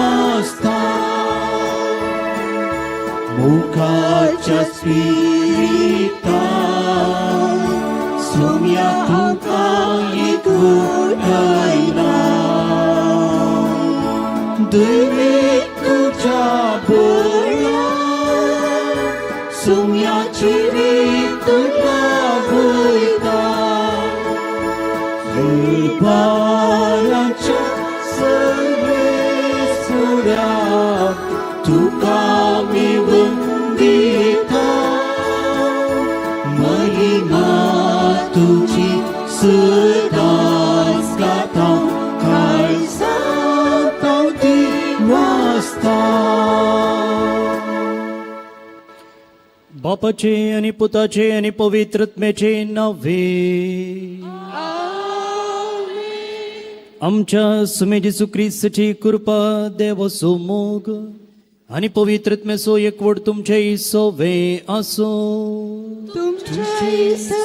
वाजता मुखाच्या स्पिरिता सोम्या तुका एकवटायला दैविक तुझ्या बळा सोम्याची रीत तुला भयता बाळाच्या सर्वेश्वरा तुका मी वंदिता महिमा तुझी सदाच गाता काळजात वाजता. बापाचे आणि पुताचे आणि पवित्रत्म्याचे नावे. आमच्या सुमे जेसू ख्रिस्ताची कृपा देवाचो मोग आणि पवित्रत्म्याचो एकवट तुमचे सोवे आसो.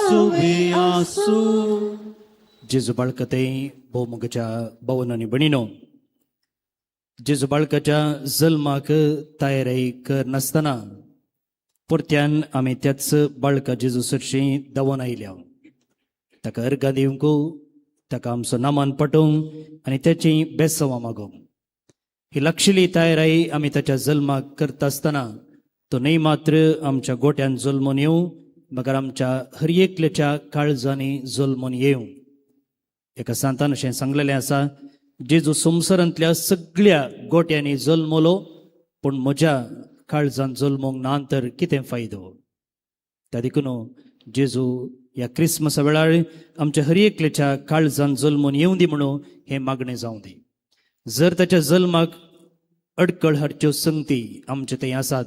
सोबे आसो. जेजू बाळकते भोवमोगाच्या भवन आणि बणीनो, जेजू बाळकाच्या जल्माक तयारी कर नासतना परत्यान आमी त्याच बाळका जेजू सरशी दावून आयल्या. ताका अर्घां दिवंक, ताका आमचो नामान पटोवंक आनी त्याची बेसवां मागोवंक ही लागशिल्ली तयारी आमी ताच्या जल्माक करता आसतना तो न्हय मात्र आमच्या गोट्यान जल्मून येवं, मगर आमच्या हर एकल्याच्या काळजांनी जल्मून येवं. एका सांतान अशें सांगलेलें आसा, जेजू संवसारांतल्या सगळ्या गोट्यांनी जल्मलो पूण म्हज्या काळजान जल्मोंक ना तर कितें फायदो. त्या देखून जेजू ह्या क्रिसमसा वेळार आमच्या हर एकल्याच्या काळजान जल्मून येवं दी म्हणून हें मागणें जावं दी. जर ताच्या जल्माक अडकळ हाडच्यो संगती आमचे थंय आसात,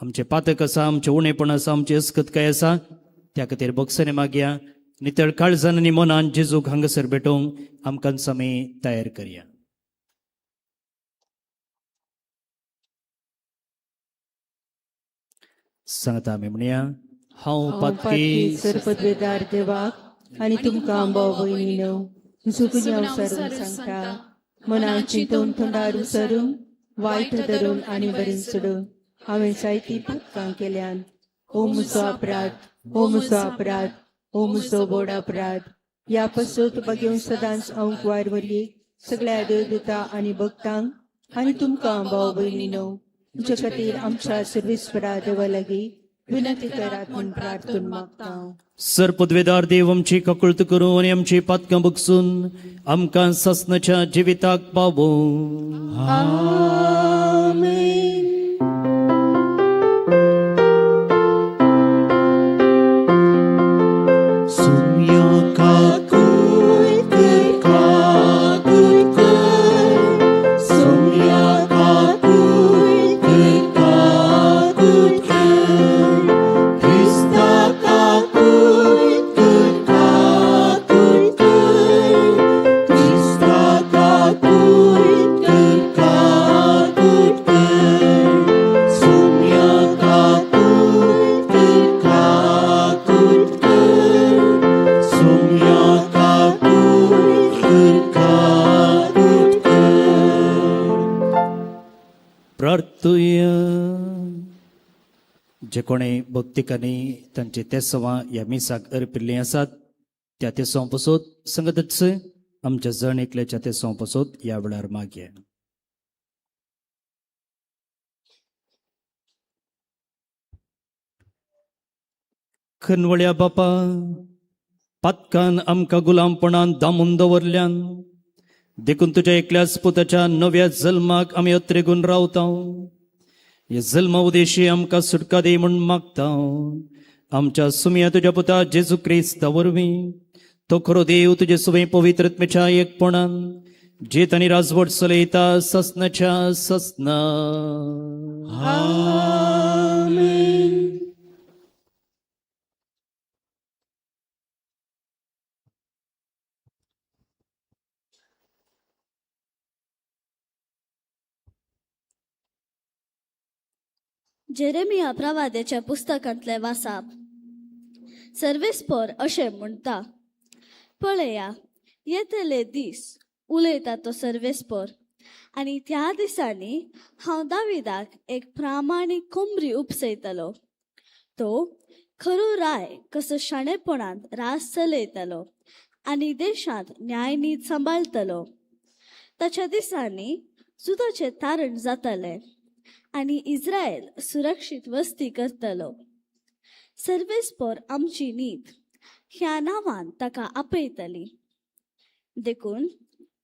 आमचे पातक आसा, आमचे उणेपण आसा, आमची अस्खतकाय आसा, त्या खातीर बगसने मागया. नितळ काळजान आनी मनान जेजूक हांगासर भेटोवंक आमकां समे तयार करया. सांगता आमी म्हणया, हांव पातकी सरपदवेदार देवाक आनी तुमकां भाव भयणीनो, झुकून हांव सरून सांगता, मनान चिंतून तोंडार उसरून वायट धरून आनी बरें सोडून हांवें जायतीं पातकां केल्यान. ओ म्हजो अपराध, ओ म्हजो अपराध, ओ म्हजो व्हड अपराध. ह्या पसून बघेवन सदांच हांव कुंवार वरी सगळ्या देवदूतां आनी भक्तांक आनी तुमकां भाव भयणीनो, तुजे खातीर आमच्या सर्वेस्परा देवा लागीं विनंती करात म्हूण प्रार्थून मागता. सरपदवेदार देव आमची ककुळत करून आनी आमची पातकां बगसून आमकां ससनाच्या जिविताक पावो. आमेन. सोम्या काकूट काकूट सोम्या काकूट काकूट क्रिस्ता काकूट काकूट क्रिस्ता काकूट काकूट सोम्या काकूट काकूट सोम्या काकूट काकूट. प्रार्थुया. जे कोणे भक्तिकांनी तांचे तेसवां ह्या मिसाक अर्पिल्लीं आसात त्या तेसवां पसोत संगतच आमच्या जण एकल्याच्या तेसवां पसोत ह्या वेळार मागया. खनवळ्या बापा, पातकान आमकां गुलामपणान दामून दवरल्यान देखून तुज्या एकल्याच पुताच्या नव्या जल्माक आमी अत्रेगून रावता. हे जल्मा उदेशी आमकां सुटका दी म्हूण मागता. आमच्या सुमया तुज्या पुता जेजू क्रिस्ता वरवीं तो खरो देव तुजे सुवे पवित्रत्म्याच्या एकपणान जेत आनी राजवट चलयता ससनाच्या ससना. आमेन. जेरेमिया प्रवाद्याच्या पुस्तकांतले वासाप. सर्वेस्पर अशें म्हणटा, पळया येतले दीस, उलयता तो सर्वेस्पर, आणि त्या दिसांनी हांव दाविदाक एक प्रामाणीक कोंबरी उपसयतलो. तो खरो राय कसो शाणेपणान रास चलयतलो आनी देशांत न्याय नीत सांबाळतलो. ताच्या दिसांनी सुदाचे तारण जातले आनी इस्रायल सुरक्षीत वस्ती करतलो. सर्वेस्पर आमची नीत ह्या नांवान ताका आपयतली. देखून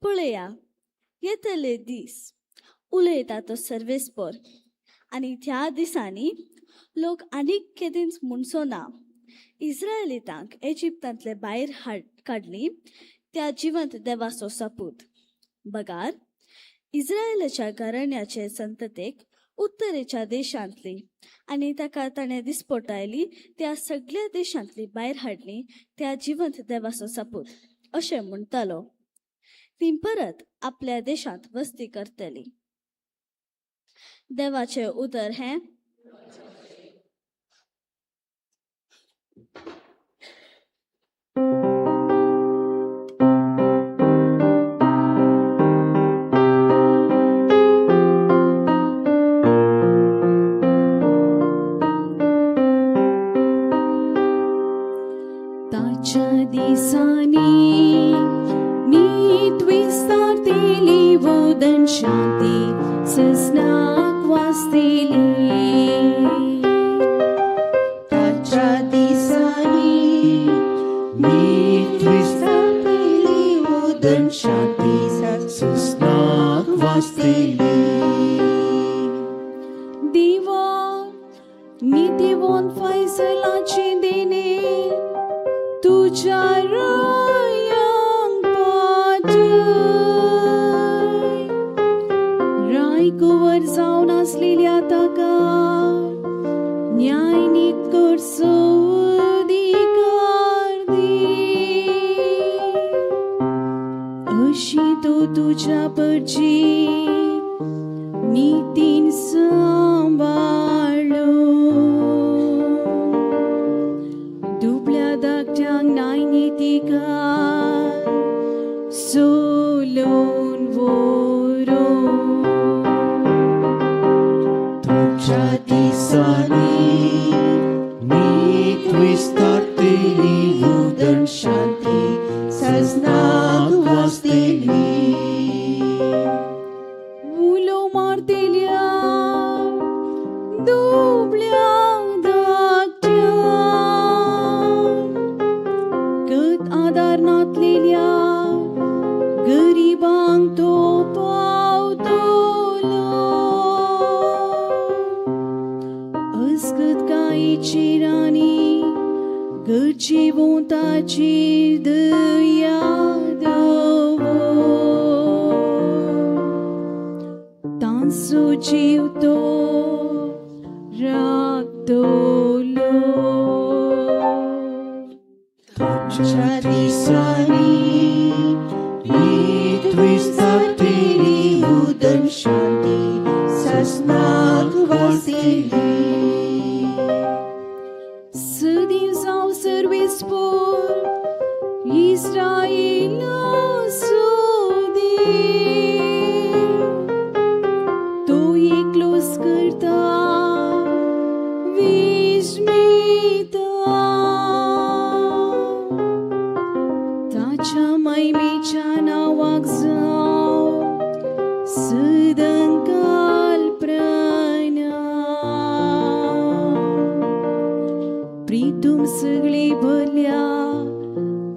पळया, येतले दीस उलयता तो सर्वेस्पर, आनी त्या दिसांनी लोक आनीक केदींच म्हणचो ना, इस्रायलितांक इजिप्तांतले भायर काडली त्या जिवंत देवाचो सपूत. बगार, इस्रायलाच्या घराण्याचे संततेक उत्तरेच्या देशांतली आनी ताका ताणें दिसपटायली त्या सगळ्या देशांतली भायर हाडली त्या जिवंत देवाचो सपूत अशें म्हणटालो. ती परत आपल्या देशांत वस्ती करतली. देवाचे उतर हें. ताच्या दिसांनी नीत विस्तारतेली वदन शांती ससनाक वाचतेली. ताच्या दिसांनी नीत विस्तारतेली वदन शांती ससनाक वाचतेली. देवा नितीवंत फैसलाचे देणे तुझ्या रायांक पाठय. राय कुंवर जावन आसलेल्या ताका न्याय नीत करचो अधिकार दी. अशी तो तुझ्या परजी नितीन सांबाळलो. दुबळ्या धाकट्यांक न्याय नितिकार सोलोन व्हरो. तुझ्या दिसांनी नीत विस्तारतेली वदन शांती ससनाक वाचतेली. उलो मारतेल्या दुबळ्या धाकट्यांक गत आदार नातलेल्या गरिबांक तो पावतलो. अस्कत कांय चिरांनी गरजेवंताचेर दया दवर. तांचो जीव तो राखतलो. तुझ्या दिसांनी नीत विस्तारतेली वदन शांती ससनाक वाचतेली. सदीं जावं सर्वेस्पर इस्रायेला सोदी. तो एकलोच करता विस्मिता. ताच्या महिमेच्या नावाक जावं सदांकाल प्रणाम. प्रीतम सगळे भरल्या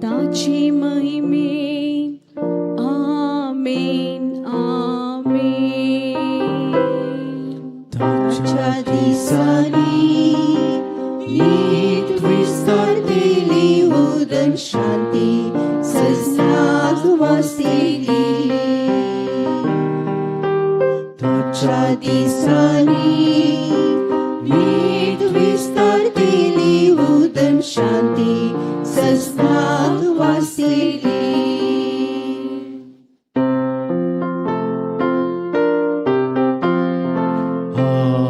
ताची महिमेन. आमेन आमेन. तुझ्या दिसांनी नीत विस्तारतेली वदन शांती ससनाक वाचतेली. तुझ्या दिसांनी नीत विस्तारतेली वदन शांती ससनाक वाचतेली.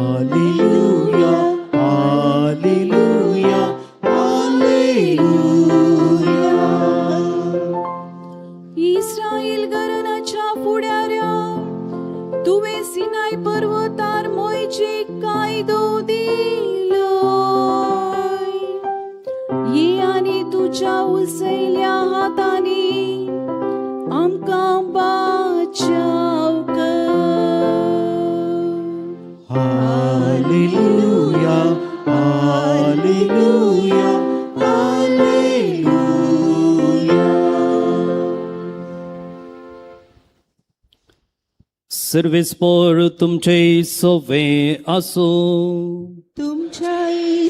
हालेलुया हालेलुया हालेलुया. इस्रायल घराण्याच्या फुडाऱ्या सिनाय पर्वतार मोयचे कायदो दिलोय ये आनी तुझ्या उसैल्या हातानी आमकां बाचाव कर हालेलुया हालेलुया हालेलुया. सर्वेस्पोर तुमचे सोवे आसो. तुमच्या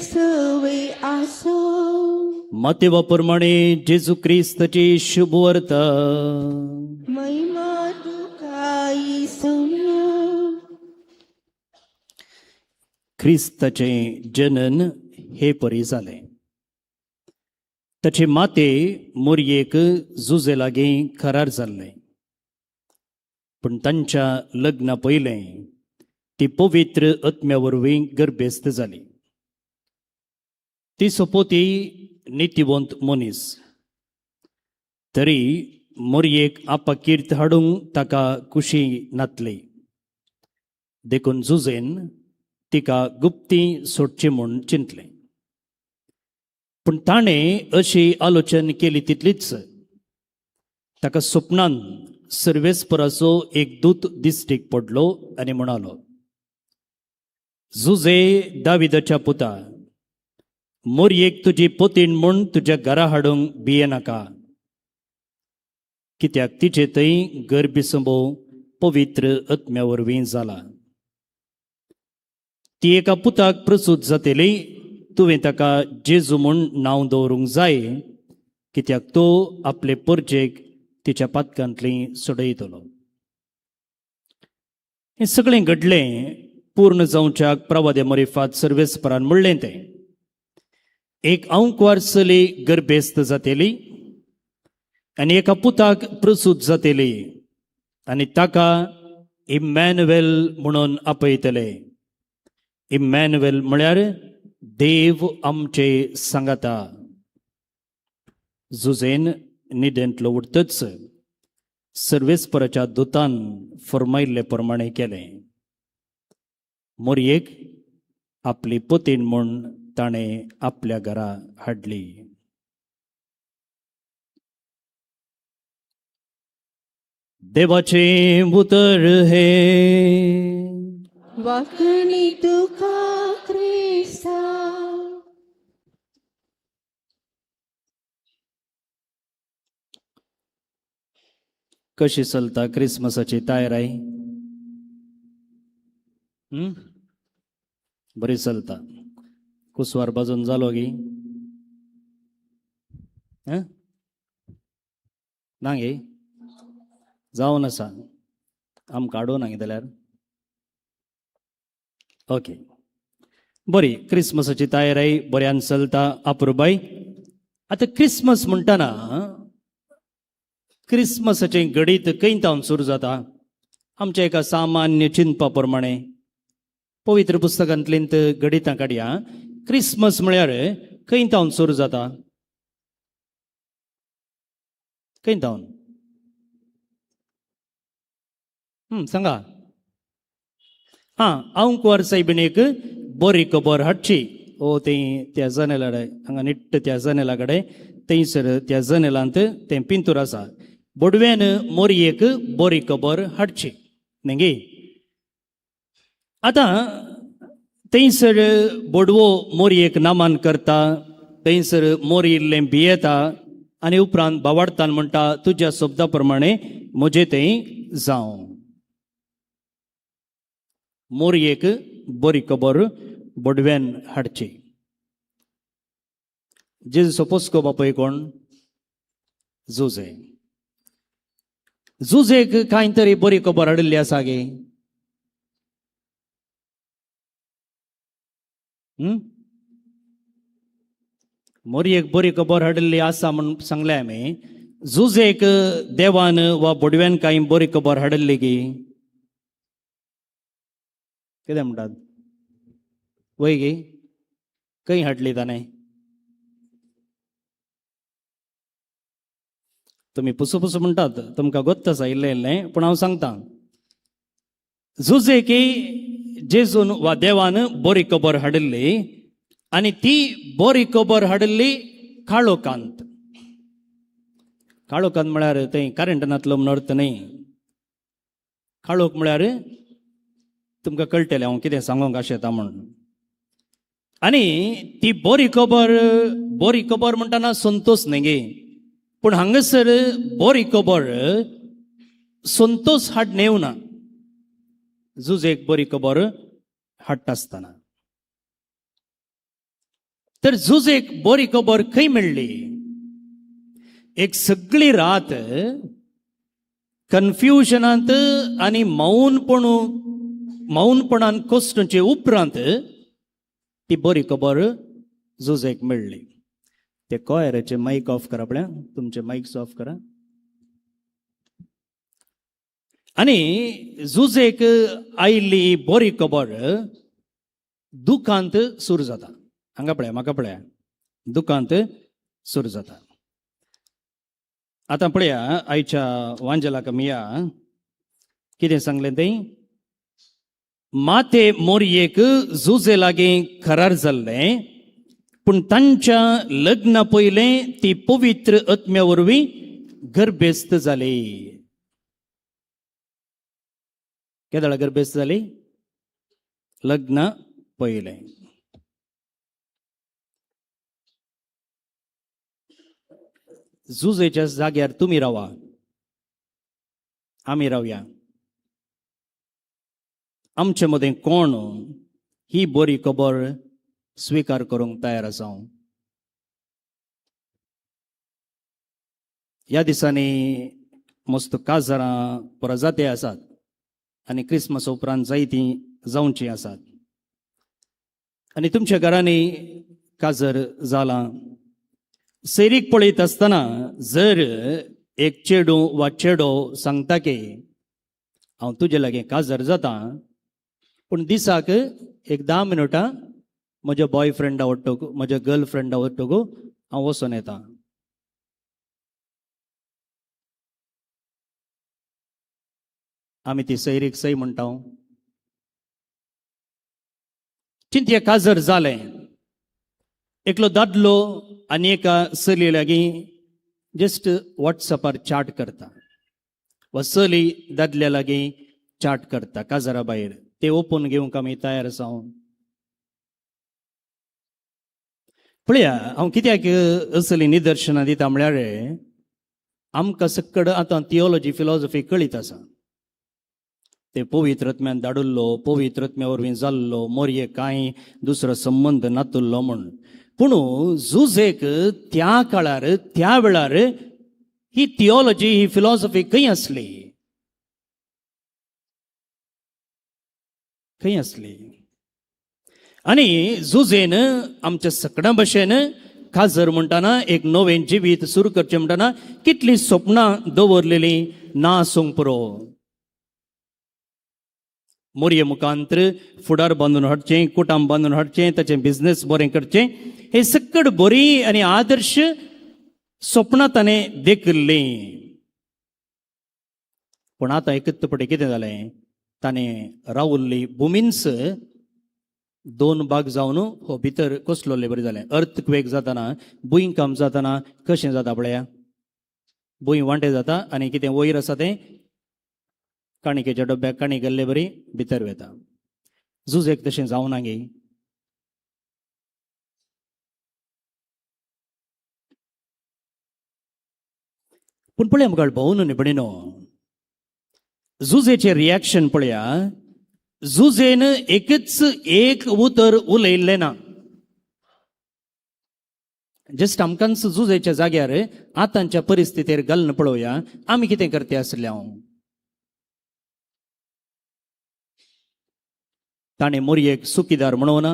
सवे आसो. मातेवा प्रमाणे जेजू ख्रिस्ताची शुभ वार्ता महिमा तुका येसुया. ख्रिस्ताचे जनन हे परी जाले. ताचे माते मोरयेक जुजे लागीं करार जाल्ले, पण तांच्या लग्ना पयलें ती पवित्र आत्म्या वरवीं गर्भेस्त जाली. ती सोपोती नितीवंत मनीस. तरी मोरयेक आपा कीर्त हाडूंक ताका कुशी नातली. देखून जुजेन तिका गुप्ती सोडची म्हूण चिंतलें. पूण ताणें अशी आलोचन केली तितलीच ताका स्वप्नान सर्वेस्पराचो एक दूत दिश्टीक पडलो आनी म्हणालो, जुजे दाविदाच्या पुता, मोरयेक तुजी पोतीण म्हूण तुज्या घरा हाडूंक भियेनाका, कित्याक तिचे थंय गर्भिसंभो पवित्र आत्म्या वरवीं जाला. ती एका पुताक प्रसूत जातली. तुवें ताका जेजू म्हूण नांव दवरूंक जाय, कित्याक तो आपले परजेक तिच्या पातकांतली सोडयतलो. हें सगळें घडलें पूर्ण जावच्याक प्रवादे मोरिफात सर्वेस्परान म्हणलें तें. एक आंकवार चली गर्भेस्त जातली आनी एका पुताक प्रसूत जातली आनी ताका इम्मॅन्युएल म्हणून आपयतले. इम्मॅन्युएल म्हळ्यार देव आमचे सांगाता. जुजेन न्हिदेंतलो उठतच सर्वेस्पराच्या दुतान फर्मायिल्ले प्रमाणे केलें. मोरयेक आपली पोतीण म्हूण ताणें आपल्या घरा हाडली. देवाचे उतर हे वाकणी तुका क्रिस्ता. कशी चलता क्रिसमसाची तयारी? बरी चलता. कुसवार बाजून जालो गी ना गे जावन आसा. आमकां हाडूं ना जाल्यार ओके. बरी क्रिसमसाची तयारी बऱ्यान चलता. अपुरबाई, आतां क्रिसमस म्हणटाना क्रिसमसाचें गडीत कैतावन सुरू जाता. आमच्या एका सामान्य चिंतपा प्रमाणे पवित्र पुस्तकांतलीं गडितां काडया. क्रिसमस म्हळ्यार कैतावन सुरू जाता. कैतावन सांगा. आंकवार सायबिणेक बरी खबर हाडची. ओ त्या जनेला हांगा निट्ट त्या जनेला कडेन थंयसर त्या जनेलांत तें पिंतूर आसा. बोडव्यान मोरयेक बरी खबर हाडची न्ही. आतां थंयसर बोडवो मोरयेक नामान करता. थंयसर मोरयिल्लें भियेता आनी उपरांत भावार्थान म्हणटा, तुज्या शब्दा प्रमाणे म्हजें तें जावं. मोरयेक बरी खबर बोडव्यान हाडची. जेजूचो पोस्को बापूय कोण? जुजे. जुजेक कांय तरी बरी खबर हाडिल्ली आसा गे. मोरयेक बरी खबर हाडिल्ली आसा म्हूण सांगले आमी. जुजेक देवान वा बोडव्यान कांय बरी खबर हाडिल्ली गी. कितें म्हणटात? वय गे खंय हाडली ताणें? तुमी पुसू पुसू म्हणटात, तुमकां गोत्त आसा इल्लें इल्लें, पूण हांव सांगतां. झुजेकी जेजून वा देवान बरी खबर हाडिल्ली आणि ती बरी खबर हाडिल्ली काळोखांत. काळोखांत म्हळ्यार थंय करंटनातलो म्हणून अर्थ न्ही. काळोख म्हळ्यार तुमकां कळटलें हांव कितें सांगूंक आशेता म्हणून. आणि ती बरी खबर म्हणटाना संतोष न्ही गे, पूण हांगासर बरी खबर संतोष हाडून येवना, झुजेक बरी खबर हाडटा आसतना. तर झुजेक बरी खबर खंय मेळ्ळी? एक सगळी रात कन्फ्युजनांत आनी मौनपणान कोसतचे उपरांत ती बरी खबर झुजेक मेळ्ळी. ते कॉयराचे माईक ऑफ करा पळय, तुमचे माईक्स ऑफ करा. आणि झुजेक आयिल्ली बरी खबर दुखांत सुरू जाता. हांगा पळय, म्हाका पळया, दुखांत सुरू जाता. आतां पळया आयच्या वांजलाक मिया कितें सांगलें तें. माते मोरयेक झुजे लागीं करार जाल्लें, पूण तांच्या लग्ना पयलें ती पवित्र आत्म्या वरवीं गर्भेस्त जाली. केदळा गर्भेस्त जाली? लग्ना पयलें. झुजेच्या जाग्यार तुमी रावा, आमी रावया. आमचे मदें कोण ही बरी खबर स्वीकार करूंक तयार आसा? ह्या दिसांनी मस्त काजारां प्रजाते आसात आनी क्रिसमस उपरांत जायतीं जावची आसात. आनी तुमच्या घरांनी काजर जालां. सैरीक पळयत आसतना जर एक चेडूं वा चेडो सांगता की हांव तुजे लागीं काजर जाता, पूण दिसाक एक 10 मिनटां म्हज्या बॉयफ्रेंडा वट्टोक, म्हज्या गर्लफ्रेंडा वट्टोक हांव वचून येता. आमी ती सैरीक सई म्हणटा. चिंतया काजर जालें, एकलो दादलो आनी एका चलये लागीं जस्ट वॉट्सॅपार चाट करता, वा चली दादल्या लागीं चाट करता काजरा भायर. ते ओपून घेवंक आमी तयार आसा. पळया हांव कित्याक असली निदर्शनां दिता म्हळ्यार आमकां सकड आतां थियोलॉजी फिलॉसॉफी कळीत आसा. ते पवित्र आत्म्यान धाडुल्लो, पवित्र आत्म्या वरवीं जाल्लो, मोरये कांय दुसरो संबंध नातुल्लो म्हणून. पूण झुजेक त्या काळार त्या वेळार ही थियोलॉजी ही फिलॉसॉफी खंय आसली? खंय आसली? आनी झुजेन आमच्या सकडा भशेन काजर म्हणटाना एक नवें जिवीत सुरू करचें म्हणटाना कितलीं स्वप्नां दवरलेलीं ना आसूंक पुरो. मोरये मुखांतर फुडार बांदून हाडचें, कुटाम बांदून हाडचें, ताचें बिझनेस बरें करचें, हे सकड बरी आनी आदर्श स्वप्नां ताणें देखिल्लीं. पूण आतां एकच पटी कितें जालें? ताणें रावुल्ली भुमींस 2 भाग जावन हो भितर कसलोले बरें जालें. अर्थक्वेक जाताना, भुंयकांप जाताना कशें जाता पळया, भुंय वांटें जाता आनी कितें वयर आसा तें काणिकेच्या डब्याक काणी गेल्ले बरी भितर वेता. झुजेक तशें जावना गे. पूण पळया मुखार भोवून न्ही भणिनो, झुजेचें रिएक्शन पळया. झुजेन एकच एक उतर उलयल्लें ना. जस्ट आमकांच झुजेच्या जाग्यार आतांच्या परिस्थितीर घालून पळोवया आमी कितें करते आसले. ताणें मोरयेक सुखीदार म्हणूना,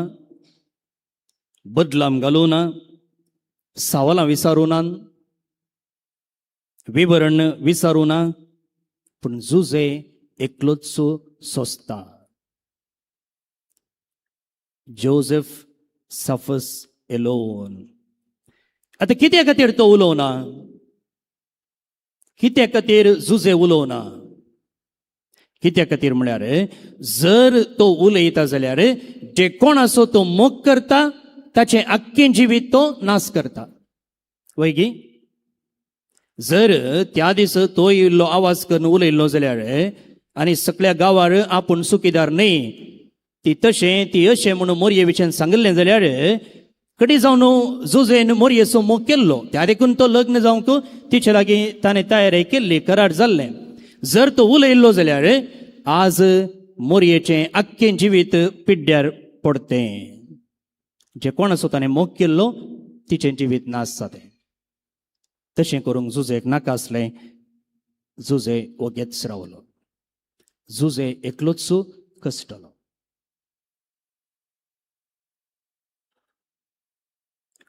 बदलाम घालूना, सावलां विचारूना, विवरण विचारूना, पूण झुजे एकलोच सोंसता. Joseph suffers Elon. आतां कित्या खातीर तो उलोवना? कित्या खातीर झुजे उलोवना? कित्या खातीर म्हळ्यार जर तो उलयता जाल्यार जे कोण असो तो मोग करता ताचे आख्खें जिवीत तो नाश करता. वैगी जर त्या दीस तो इल्लो आवाज करून उलयल्लो जाल्यार आनी सगळ्या गांवार आपूण सुखीदार न्ही ती तशें ती अशें म्हणून मोरये विशयान सांगिल्लें जाल्यार कडी जावन जुजेन मोरयेचो मोग केल्लो त्या देखून तो लग्न जावंक तिचे लागीं ताणें तयारी केल्ली करार जाल्लें. जर तो उलयल्लो जाल्यार आज मोरयेचें आख्खें जिवीत पिड्ड्यार पडतें. जे कोण असो ताणें मोग केल्लो तिचें जिवीत नाश जातें. तशें करूंक जुजेक नाका आसलें. जुजे ओगेच रावलो. जुजे एकलोच कश्टलो.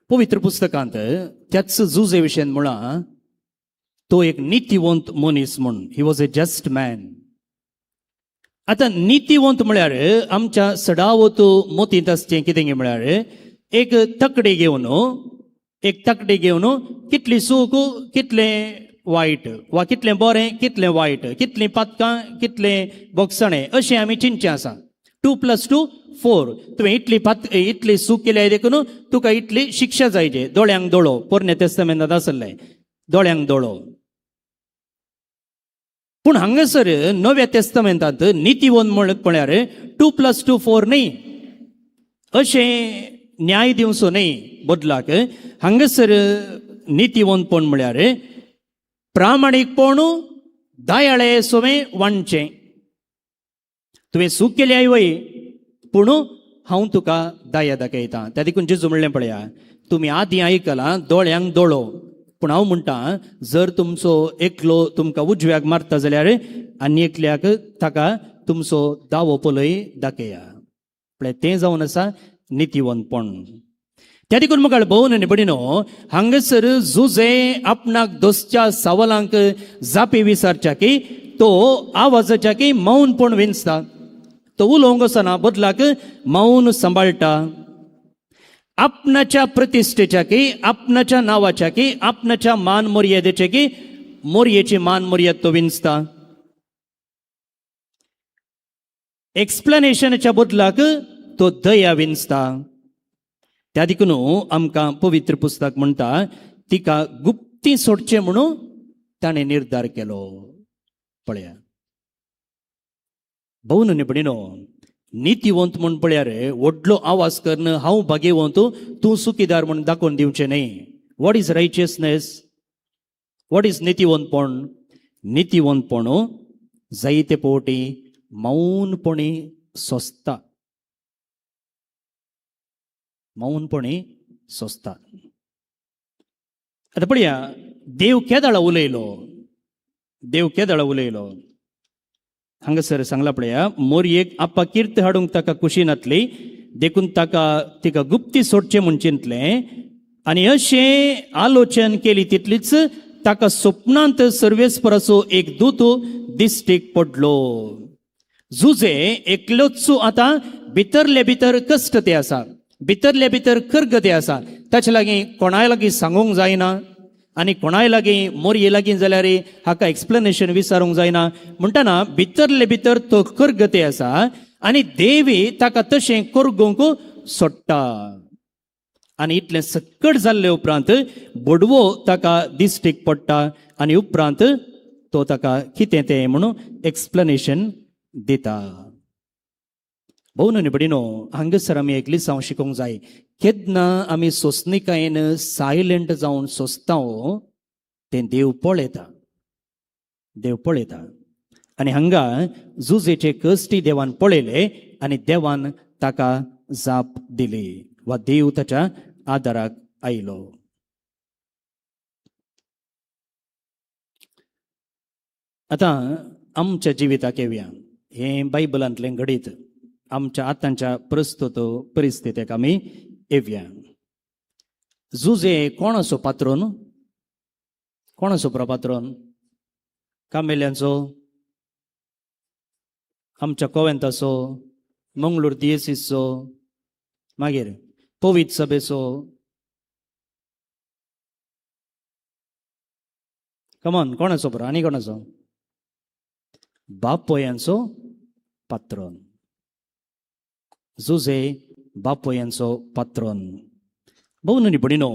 पवित्र पुस्तकांत त्याच जुजे विशयान म्हणा तो एक नितीवंत मनीस म्हणून he was a just man. आता नितीवंत म्हळ्यार आमच्या सडावत मोतींत आसचें कितें म्हळ्यार एक तकडी घेवन कितली सूख कितलें वायट वा कितलें बरें कितलें वायट कितलीं पातकां कितलें बोगसणें अशें आमी चिंतचें आसा. 2+2 4. तुवें इतली सूख केल्या देखून तुका इतली शिक्षा जायचे. दोळ्यांक दोळो पोरण्या तेस्तामेंतांत आसलें दोळ्यांक दोळो. पूण हांगासर नव्या तेस्तामेंतांत नितीवंत म्हळ्यार 2+2 4 न्ही अशें न्याय दिवचो न्ही बदलाक. हांगासर नितीवंतपण म्हळ्यार प्रामाणीकपण दयाळे सोवें वांडचें. तुवें सूख केल्या वय पूण हांव तुका दया दाखयतां. त्या देखून जेजू म्हणलें पळया तुमी आदीं आयकलां दोळ्यांक दोळो पूण हांव म्हणटा जर तुमचो एकलो तुमकां उजव्याक मारता जाल्यार आनी एकल्याक ताका तुमचो दावो पलय दाखया. म्हळ्यार तें जावन आसा नितीवंतपण. त्या देखून म्हाका भोवन आनी भयणीनो हांगासर जुजे आपणाक दोसच्या सवालांक जापी विचारच्या की तो आवाजाच्या की मौनपण विंचता. तो उलोवंक वचना बदलाक मौन सांबाळटा. आपणाच्या प्रतिश्ठेच्या की आपणाच्या नावाच्या की आपणाच्या मान मर्यादेचे की मोरयेची मान मर्याद तो विंचता. एक्सप्लेनेशनाच्या बदलाक तो दया विंचता. त्या देखून आमकां पवित्र पुस्तक म्हणटा तिका गुप्ती सोडचें म्हणून ताणें निर्धार केलो. पळया भोवन आनी भयणीनो नितीवंत म्हण पळयार व्हडलो आवाज करून हांव भाग्यवंत तूं सुखीदार म्हूण दाखोवन दिवचें न्ही. What is righteousness? What is नितीवंतपण? नितीवंतपण जायते फावटी मौनपणी सोंसता. मौनपणी सोंसता. आतां पळया देव केदाळा उलयलो हांगासर सांगला पळया मोरयेक आप्पा किर्त हाडूंक ताका कुशी नातली देखून तिका गुप्ती सोडचें म्हूण चिंतलें आनी अशें आलोचन केली तितलीच ताका स्वप्नांत सर्वेस्पराचो एक दूत दिश्टीक पडलो. जुजे एकलोच आतां भितरले भितर कश्ट ते आसा भितरले भितर कर्ग ते आसा. ताचे लागीं कोणाय लागीं सांगूंक जायना आनी कोणाय लागीं मोरये लागीं जाल्यार हाका एक्सप्लेनेशन विचारूंक जायना म्हणटना भितरले भितर तो कर्ग ते आसा आनी देवी ताका तशें करगूंक सोडटा. आनी इतलें सक्कट जाल्ले उपरांत बडवो ताका दिश्टीक पडटा आनी उपरांत तो ताका कितें तें म्हणून एक्सप्लेनेशन दिता. भोवन आनी भयणीनो हांगासर आमी एक लिसांव शिकोवंक जाय. केन्ना आमी सोंसणिकायेन सायलेंट जावन सोंसता तें देव पळयता. आनी हांगा जुजेचे कश्टी देवान पळयले आनी देवान ताका जाप दिली वा देव ताच्या आदाराक आयलो. आतां आमच्या जिविताक येवया. हें बायबलांतलें घडीत आमच्या आतांच्या प्रस्तुत परिस्थितीक आमी येवया. जुजे कोण असो पात्रोन? कोण असो प्रपात्रोन? कामेल्यांचो, आमच्या कोवेंताचो, मंगळूर दिएसीसचो, मागीर पवित सभेचो. कमॉन कोण असो बरो? आनी कोण असो? बापोयांचो पात्रोन. जुजे बापोयांचो पात्रोन. भोवन आनी भयणीनो,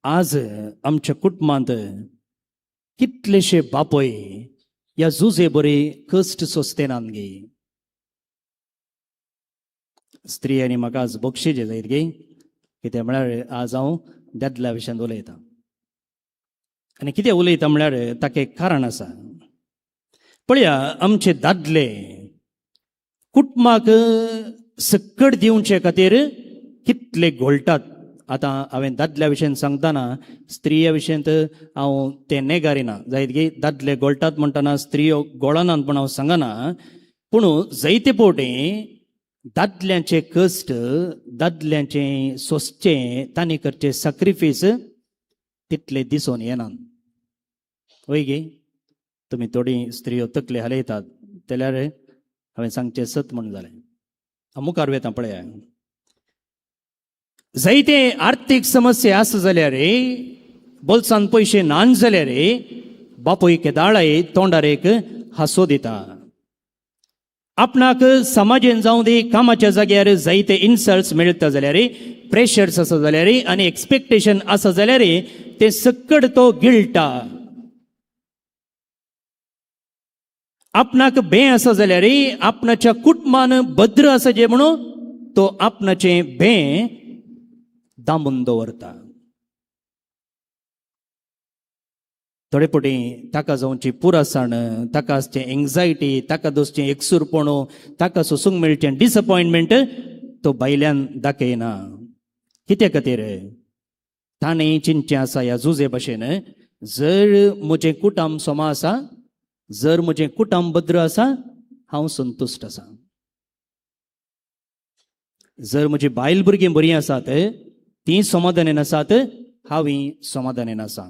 आज आमच्या कुटुंबांत कितलेशे बापोय ह्या जुजे बरे कश्ट सोंसतेनात गे. स्त्री आनी म्हाका आज बक्षीस जायत गे, कितें म्हळ्यार आज हांव दादल्या विशयान उलयतां. आनी कितें उलयता म्हळ्यार ताका एक कारण आसा. पळया, आमचे दादले कुटुंबाक सकट दिवचे खातीर कितले घोळटात. आतां हांवें दादल्या विशयान सांगतना स्त्रिया विशयांत हांव तें नेगारिना. जायत गे दादले घोळटात म्हणटना स्त्रियो घोळनात म्हण हांव सांगना. पूण जायते फावटी दादल्यांचे कश्ट, दादल्यांचे सोंसचें, तांणी करचे सॅक्रिफीस तितले दिसून येनात. वय गे, तुमी थोडी स्त्रियो तकले हालयतात जाल्यार हांवें सांगचें सत म्हण जालें. हांव मुखार वेता. पळया, जायते आर्थीक समस्या आसा जाल्यार, बोल्सान पयशे नान जाल्यार बापूय केदाळाय तोंडार एक हांसो दिता. आपणाक समाजेन जावं दी, कामाच्या जाग्यार जायते इन्सल्ट्स मेळटा जाल्यार, प्रेशर्स आसा जाल्यार आनी एक्सपेक्टेशन आसा जाल्यार ते सकट तो गिळटा. आपणाक भे आसा जाल्यार आपणाच्या कुटुंबान भद्र आसा जे म्हणून तो आपणाचे भे दामून दवरता. थोडे फावटी ताका जावची पुरासाण, ताका आसचें एंग्जायटी, ताका दोसचें एकसूरपणू, ताका सोसूंक मेळचें डिसअपॉयंटमेंट तो भायल्यान दाखयना. कित्या खातीर? ताणें चिंतचें आसा ह्या जुजे भाशेन, जर म्हजें कुटुंब सोमा आसा, जर म्हजें कुटुंब भद्र आसा, हांव संतुश्ट आसा. जर म्हजी बायल भुरगीं बरीं आसात, तीं समाधानेन आसात, हांवूय समाधानेन आसा.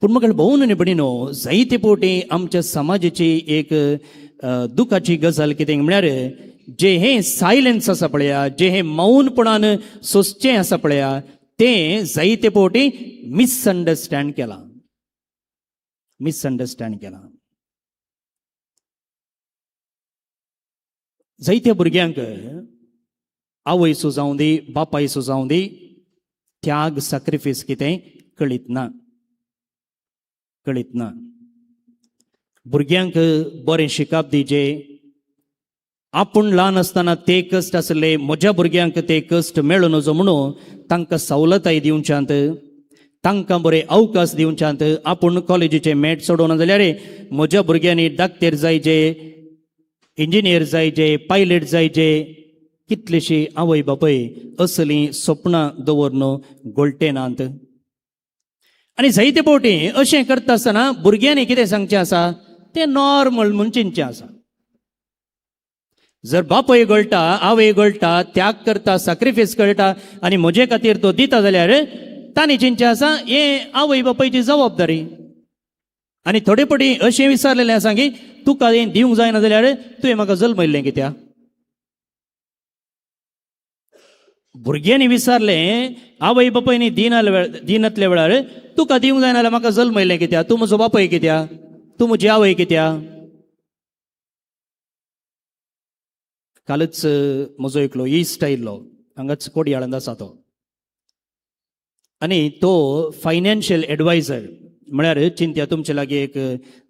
पूण म्हाका भोवन आनी भयणीनो, जायते फावटी आमच्या समाजाची एक दुखाची गजाल कितें म्हळ्यार, जे हे सायलेन्स आसा पळया, जे हे मौनपणान सोंसचें आसा पळया, तें जायते फावटी मिसअंडरस्टँड केलां. मिसअंडरस्टँड केलां. जायत्या भुरग्यांक आवयचो जावं दी, बापायचो जावं दी, त्याग सॅक्रिफीस कितें कळीत ना. भुरग्यांक बरें शिकप दिजे. आपूण ल्हान आसतना ते कश्ट आसले, म्हज्या भुरग्यांक ते कश्ट मेळूं नजो म्हणून तांकां सवलताय दिवच्यांत, तांकां बरे अवकाश दिवच्यांत. आपूण कॉलेजीचे मॅट सोडोना जाल्यार म्हज्या भुरग्यांनी डाक्टर जायचे, इंजिनियर जायचे, पायलट जायचे. कितलीशीं आवय बापूय असलीं सपनां दवरून घोळटेनात. आनी जायते फावटी अशें करता आसतना भुरग्यांनी कितें सांगचें आसा तें नॉर्मल म्हूण चिंतचें आसा. जर बापूय गळटा, आवय गळटा, त्याग करता, सॅक्रिफीस करता आनी म्हजे खातीर तो दिता जाल्यार तांणी चिंतचें आसा हें आवय बापायची जबाबदारी. आनी थोडे फावटी अशें विचारलेलें आसा की तुका हें दिवंक जायना जाल्यार तुवें म्हाका जल्मयल्लें कित्याक? भुरग्यांनी विचारलें, आवय बापायनी दिनातल्या वेळार तुका दिवंक जायना जाल्यार म्हाका जल्मयलें कित्याक? तूं म्हजो बापूय कित्याक? तूं म्हजी आवय कित्याक? कालच म्हजो एकलो इश्ट आयिल्लो, हांगाच कोडयाळांत आसा तो, आनी तो फायनान्शियल एडवायझर. म्हळ्यार चिंत्या तुमचे लागीं एक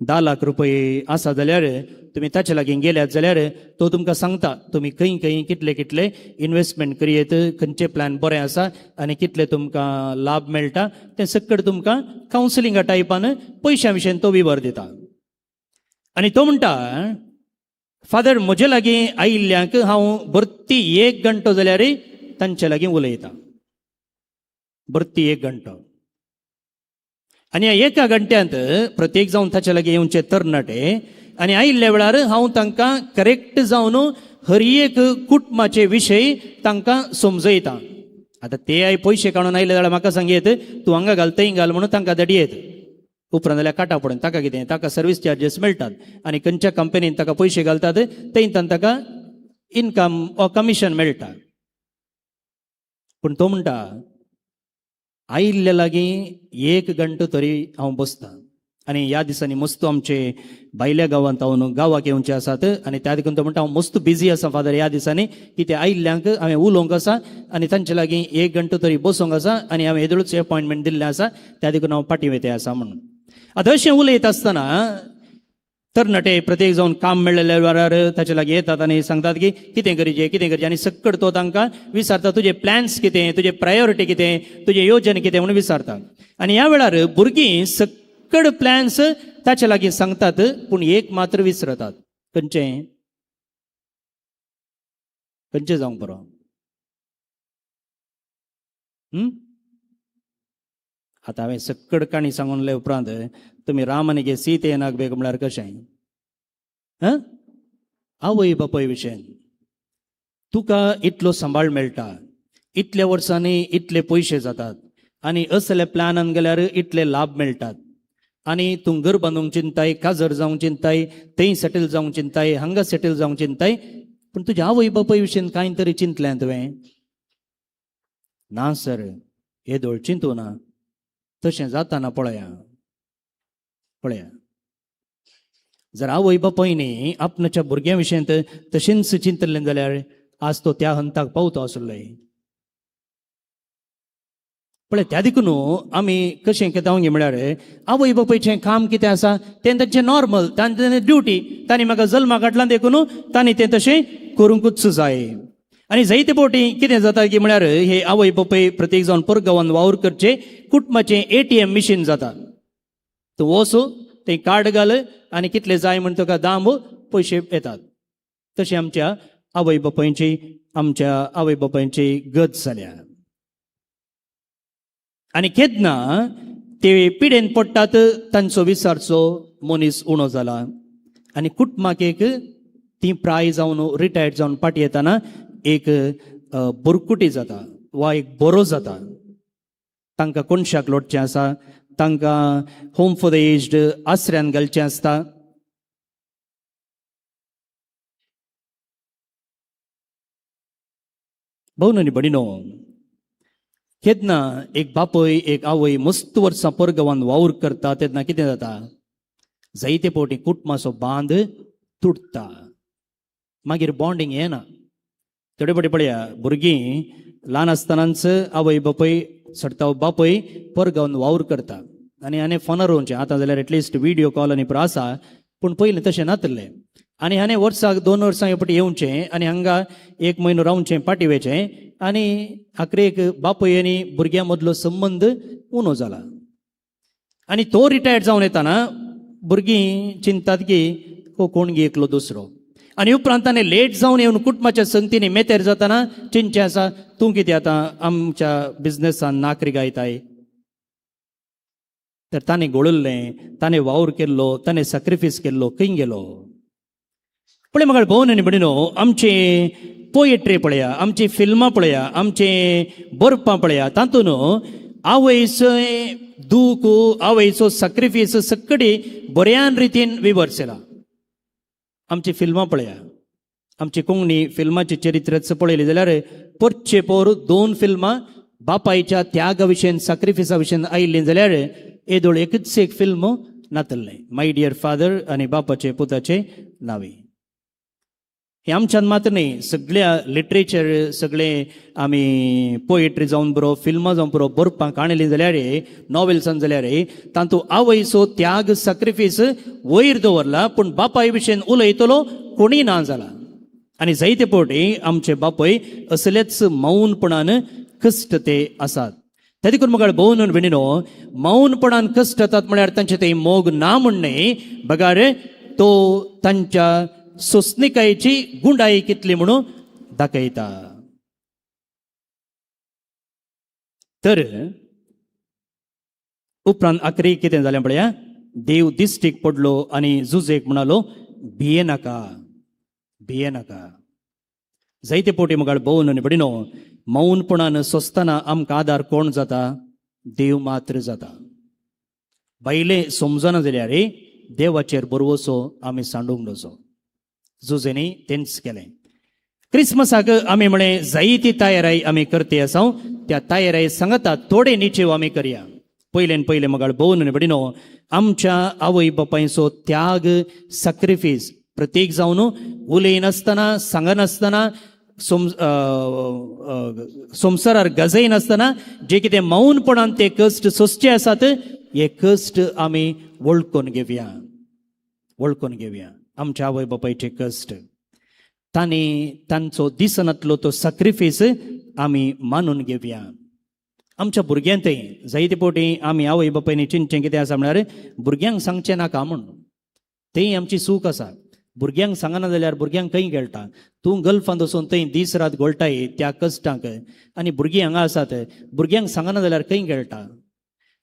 10 लाख रुपये आसा जाल्यार तुमी ताचे लागीं गेल्यात जाल्यार तो तुमकां सांगता तुमी खंय खंय कितले कितले इन्वेस्टमेंट करियेत, खंयचे प्लॅन बरें आसा आनी कितले तुमकां लाभ मेळटा तें सकट तुमकां कावन्सिलिंगा टायपान पयशां विशयी तो विवर दिता. आनी तो म्हणटा, फादर म्हजे लागीं आयिल्ल्यांक हांव भरती 1 घंटो जाल्यार तांचे लागीं उलयतां, भरती 1 घंटो. आनी ह्या 1 घंट्यांत प्रत्येक जावन ताचे लागीं येवचे तरणाटे आनी आयिल्ल्या वेळार हांव तांकां करेक्ट जावन हर एक कुटुंबाचे विशय तांकां समजयतां. आतां ते पयशे काडून आयले जाल्यार म्हाका सांगयेत तूं हांगा घाल थंय घाल म्हणून तांकां धाडयेत. उपरांत जाल्यार काटा पडून ताका कितें, ताका सर्वीस चार्जीस मेळटात आनी खंयच्या कंपनीन ताका पयशे घालतात थंयच्यान ताका इनकम वा कमिशन मेळटा. पूण तो म्हणटा आयिल्ल्या लागीं 1 घंटो तरी हांव बसतां आणि ह्या दिसांनी मस्त आमचे भायल्या गांवांत हांव गांवाक येवचे आसात आनी त्या देखून तो म्हणटा हांव मस्त बिजी आसा फादर ह्या दिसांनी की ते आयिल्ल्यांक हांवें उलोवंक आसा आनी तांचे लागीं 1 घंटो तरी बसूंक आसा आनी हांवें येदळूच अपॉयंटमेंट दिल्लें आसा त्या देखून हांव पाटी वयते आसा म्हणून. आतां अशें उलयत आसतना तरणाटे प्रत्येक जावन काम मेळ्ळेल्या वेळार ताचे लागीं येतात आनी सांगतात की कितें करचें आनी सक्कड तो तांकां विचारता तुजे प्लॅन्स कितें, तुजे प्रायोरिटी कितें, तुजे योजन कितें म्हणून विचारता. आनी ह्या वेळार भुरगीं सक्कड प्लॅन्स ताचे लागीं सांगतात पूण एक मात्र विसरतात. खंयचें जावंक बरो? आतां हांवें सक्कड काणी सांगून उपरांत तुमी राम आनी गे सीते येनाक बेग म्हळ्यार कशें? आवय बापाय विशयन तुका इतलो सांबाळ मेळटा, इतल्या वर्सांनी इतले पयशे जातात आनी असले प्लॅनान गेल्यार इतले लाभ मेळटात आनी तूं घर बांदूंक चिंताय, काजर जावंक चिंताय, थंय सेटल जावंक चिंताय, हांगा सेटल जावंक चिंताय, पूण तुज्या आवय बापाय विशयन कांय तरी चिंतलें तुवें? ना सर, हे दोळ चिंतू ना. तशें जाताना पळया. जर आवय बापायनी आपणाच्या भुरग्यां विशयन तशेंच चिंतलें जाल्यार आज तो त्या हंताक पावतो आसलो. पळय त्या देखून आमी कशें केदांगे म्हळ्यार आवय बापायचें काम कितें आसा तें तांचें नॉर्मल, तांचे ड्युटी, तांणी म्हाका जल्माक हाडलां देखून तांणी तें तशें करूंकूच जाय. आनी जायते फावटी कितें जाता की म्हळ्यार हे आवय बापाय प्रत्येक जावन परगांवान वावर करचे कुटुंबाचें ATM मिशीन जाता. तूं वच, तें कार्ड घाल आनी कितले जाय म्हण तुका दाम पयशे येतात. तशें आमच्या आवय बापायंची गत जाल्या. आनी केन्ना ते पिडेन पडटात तांचो विचारचो मनीस उणो जाला आनी कुटुंबाक एक ती प्राय जावन रिटायर्ड जावन पाटी येताना एक बुरकुटी जाता वा एक बरो जाता. तांकां कोणशाक लोटचें आसा, तांकां होम फॉर द एज्ड आसऱ्यान घालचें आसता. भाऊ आनी भयणीनो, केन्ना एक बापय एक आवय मस्त वर्सां परगांवान वावर करता तेन्ना कितें जाता? जायते फावटी कुटुंबाचो बांद तुटता, मागीर बॉन्डिंग येना. थोडे फावटी पळया भुरगीं ल्हान आसतनाच आवय बापय सडता बापय परगांवान वावर करता आनी फोनार रोवचें. आतां जाल्यार एटलिस्ट व्हिडियो कॉल आनी पुरो आसा, पूण पयलीं तशें नासलें. आनी वर्साक 2 वर्सां हे फावटी येवचें आनी हांगा 1 म्हयनो रावचें, पाटी वेचें आनी आखरेक बापय आनी भुरग्यां मदलो संबंद उणो जाला. आनी तो रिटायर्ड जावन येताना भुरगीं चिंतात की कोण गे एकलो दुसरो. आनी उपरांत ताणें लेट जावन येवन कुटुंबाच्या संगतींनी मेतेर जाताना चिंतचें आसा तूं कितें आतां आमच्या बिझनेसान नाकरी गायताय. तर ताणें घोळिल्लें, ताणें वावर केल्लो, ताणें सॅक्रिफायस केल्लो खंय गेलो? पळय म्हाका भोवन आनी भयणीनो, आमचे पोएट्री पळया, आमची फिल्मां पळया, आमचे बरपां पळया, तातूंत आवयचें दूख, आवयचो सॅक्रिफायस सक्कडी बऱ्यान रितीन विवर्सला. आमची फिल्मां पळया, आमची कोंकणी फिल्माची चरित्रच पळयली जाल्यार परचे पोर 2 फिल्मां बापायच्या त्यागा विशयन, सॅक्रिफायसा विशयन आयिल्लीं जाल्यार येदोळ एकच एक फिल्म नातल्लें, माय डियर फादर आनी बापाचे पुताचे नावे. हे आमच्यान मात्र न्ही, सगळ्या लिटरेचर, सगळे आमी पोएट्री जावन बरो, फिल्मां जावन बरो, बरपां काणयलीं जाल्यार, नॉवेल्सान जाल्यार तातूंत आवयचो त्याग, सॅक्रिफायस वयर दवरला, पूण बापाय विशयन उलयतलो कोणी ना जाला. आनी जायते फावटी आमचे बापय असलेच मौनपणान कश्ट ते आसात. त्या देखून म्हाका भोवन भयणीनो, मौनपणान कश्ट जातात म्हळ्यार तांचे ते मोग ना म्हणणे बगार तो तांच्या सोसणिकायेची गुंडाई कितली म्हणून दाखयता. तर उपरांत आखरी कितें जालें पळया, देव दिश्टीक पडलो आनी जुजेक म्हणालो भिये नाका, भिये नाका. जायते फावटी म्हाका भोवन आनी भयणीनो, मौनपणान सोंसतना आमकां आदार कोण जाता? देव मात्र जाता. बायलें समजना जाल्यार देवाचेर बरोवसो आमी सांडूंक नजो. जुजेनी तेंच केलें. क्रिसमसाक आमी म्हळें जायती तयाराय आमी करते आसा, त्या तयाराय सांगता थोडे निचेव आमी करया. पहिले मगाळ भोवन बडिनो आमच्या आवय बापायचो त्याग सॅक्रिफीस प्रत्येक जावन उलयनासतना सांगनासतना संवसारार गजयनासतना जे कितें मौनपणान ते कश्ट सोंसचे आसात हे कश्ट आमी वळखून घेवया आमच्या आवय बापायचे कश्ट तांचो दिसनातलो तो सॅक्रिफीस आमी मानून घेवया. आमच्या भुरग्यांतय जायते फावटी आमी आवय बापायनी चिंतचें कितें आसा म्हळ्यार भुरग्यांक सांगचें नाका म्हूण. तें आमची सूख आसा. भुरग्यांक सांगना जाल्यार भुरग्यांक खंय गेळटा. तूं गल्फांत वचून थंय दीस रात घोळटाय त्या कश्टांक आनी भुरगीं हांगा आसात भुरग्यांक सांगना जाल्यार खंय गेळटा.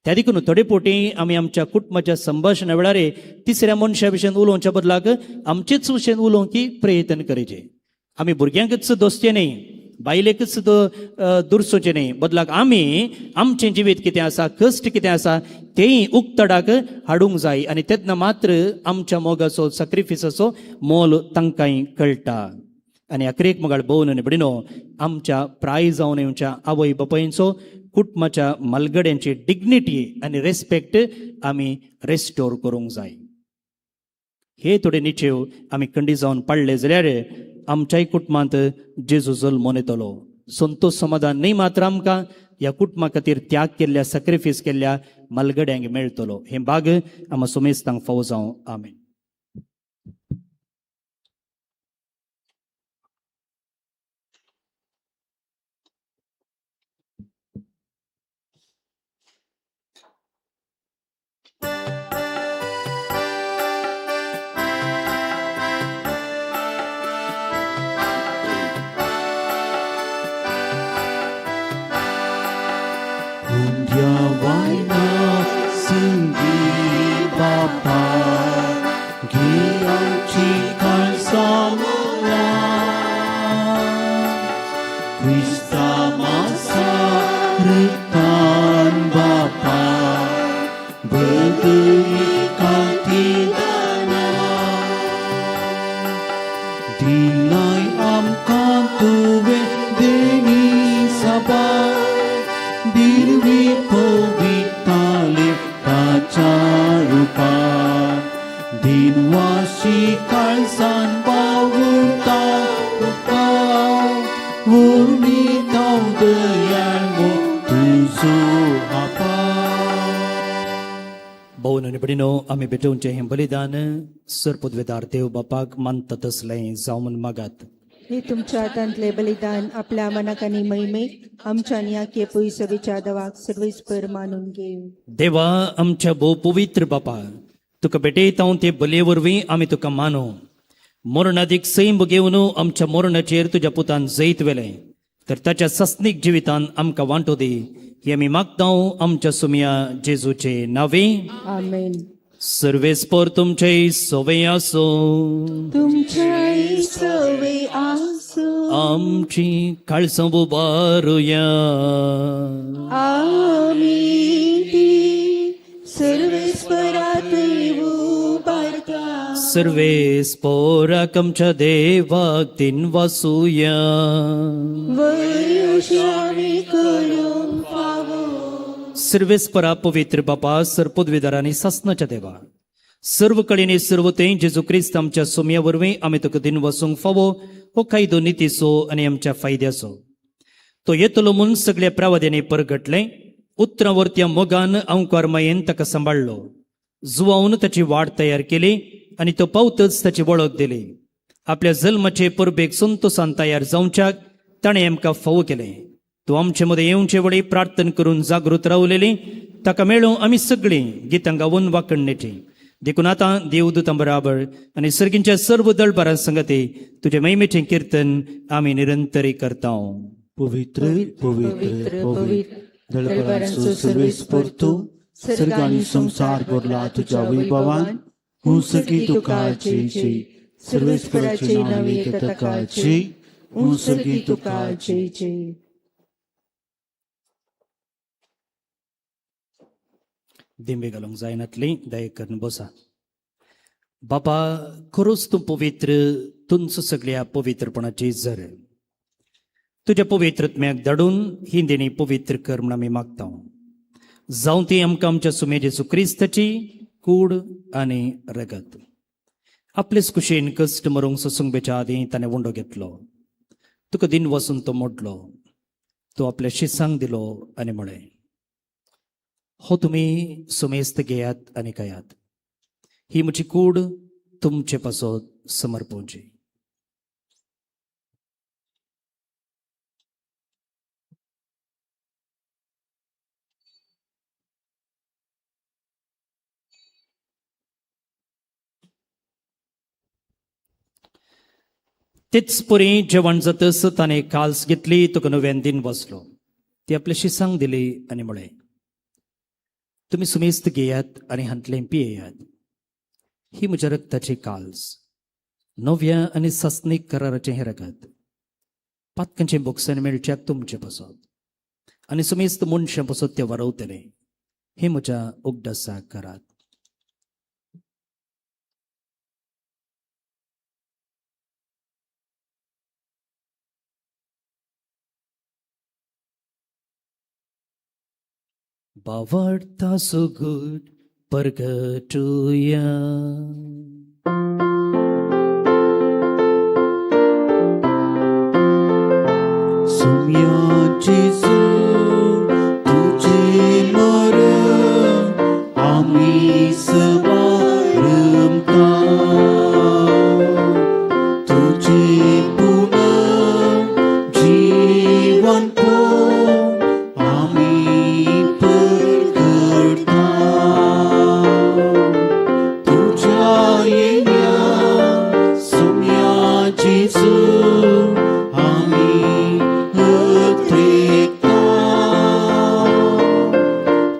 त्या देखून थोडे फावटी आमी आमच्या कुटुंबाच्या संभाशणा वेळार तिसऱ्या मनशा भशेन उलोवच्या बदलाक आमचेच भशेन उलोवंक प्रयत्न करचे. आमी भुरग्यांकच दोसचें न्ही, बायलेकच दुरसोचें न्ही, बदलाक आमी आमचें जिवीत कितें आसा, कश्ट कितें आसा तेंय उक्तडाक हाडूंक जाय आनी तेन्ना मात्र आमच्या मोगाचो सॅक्रिफिसाचो मोल तांकांय कळटा. आनी अकरेक मोगाळ भोवन निबडिनो आमच्या प्राय जावन येवच्या आवय बापायंचो कुटुंबाच्या मलगड्यांची डिग्निटी आनी रेस्पेक्ट आमी रेस्टोर करूंक जाय. हे थोडे निचेव आमी खंडी जावन पाळले जाल्यार आमच्याय कुटुंबांत जेजू जल्मोन येतलो. संतोष समाधान न्ही मात्र आमकां ह्या कुटुंबा खातीर त्याग केल्ल्या सॅक्रिफीस केल्ल्या मलगड्यांक मेळटलो. हे भाग आमी सोमेस्तांक फावो जावं. आमेन. Undiawai sendiri Bapa, giamcikan semula. Krista masa rekan Bapa, berdirikan tidana. Dinai amkan tuwe deni sabar. Dirwi povitale kacarupa dinwasi kalsan bawunta upau wurni tau dayalmu tuzu apa. भोवन निबडिनो आमी भेटोवचें हें बलिदान सरपदवेदार देव बापाक मानता तसलें जावन मागात. हे तुमच्या हातांतले बलिदान आपल्या मनाक आनी महिमेक आमच्या आनी आखे पयस विचारवाक सर्वेस्पर मानून घेव. देवा आमच्या भोव पवित्र बापा, तुका भेटयता ते बलये वरवीं आमी तुका मानू. मरणादीक सैम घेवन आमच्या मरणाचेर तुज्या पुतान जैत वेलें, तर ताच्या सस्नीक जिवितान आमकां वांटो दी. ही आमी मागतां आमच्या सुमिया जेजूचे नावे. आमेन. सर्वेस्पर तुमचे सोवे आसो. तुमच्या सवे आसो. आमची काळसां उबारुया. आमी सर्वेस्परात उबारता. सर्वेस्पराक आमच्या देवाक दिन वासुया. वयोशामी करूंक फावो. सर्वेस्परा पवित्र बापा, सरपदवेदारांनी सासनाच्या देवा, सर्व कडेनी सर्व ते जेजू क्रिस्त आमच्या सोम्या वरवीं आमी तुका दिन वसूंक फावो हो कायदो नितीचो आनी आमच्या फायद्याचो. तो येतलो म्हूण सगळ्या प्रावाद्यांनी परगटलें. उतरावरत्या मोगान अंकार मायेन ताका सांबाळलो. जुवावन ताची वाट तयार केली आनी तो पावतच ताची वळख दिली. आपल्या जल्माचे परबेक संतोषान तयार जावच्याक ताणें आमकां फावो केलें. तूं आमचे मदें येवचे वेळी प्रार्थना करून जागृत रावलेली ताका मेळूं आमी सगळीं गितां गावून वाकणणेची. देखून आतां देवदूतां बराबर आनी सर्गींच्या सर्व दळबारां संगती तुजे महिमेचें कीर्तन आमी निरंतरी करता. पवित्र पवित्र पवित्र दळबरांचो सर्वेस्पर तूं सर्ग आनी संसार भरला तुज्या वैभवान. हुंसकी तुका जय जय. सर्वेस्पराचे नावे ताका जय. हुंसकी तुका जय जय. दिंबे घालूंक जायनातली दया करून बसा. बापा, खरोच तूं पवित्र, तुंच सगळ्या पवित्रपणाची झर. तुज्या पवित्रत्म्याक धाडून ही देणी पवित्र कर म्हूण आमी मागता. जावं ती आमकां आमच्या सुमे जेजू क्रिस्ताची कूड आनी रगत. आपलेच कुशेन कश्ट मरूंक ससूंक आदी ताणें वंडो घेतलो. तुका दिन वचून तो मोडलो. तो आपल्या शिसांक दिलो आनी म्हळें, हो तुमी सुमेस्त घेयात आनी खायात. ही म्हजी कूड तुमचे पासत समर्पोवची. तेच परी जेवण जातस ताणें काल्स घेतली, तुका नव्यान दिन वचलो. ती आपल्या शिसांक दिली आनी म्हळें, तुमी सुमेस्त घेयात आनी हांतलें पियेयात. ही म्हज्या रक्ताची काल्स, नव्या आनी सस्नीक कराराचें हें रगत. पातकांचें बोगसन मेळच्याक तुमचे पासत आनी सुमेस्त मनशां पासत तें वारवतलें. हे म्हज्या उगडासाक करात. Bavarta so good, Pargatuya. सुम्याची सूड तुझे मरण आम्ही सवारमता. तुझे पुनः जीवन पोन आम्ही परगडता. तुझ्या येण्या सुम्याची सूड आम्ही अत्रेकता.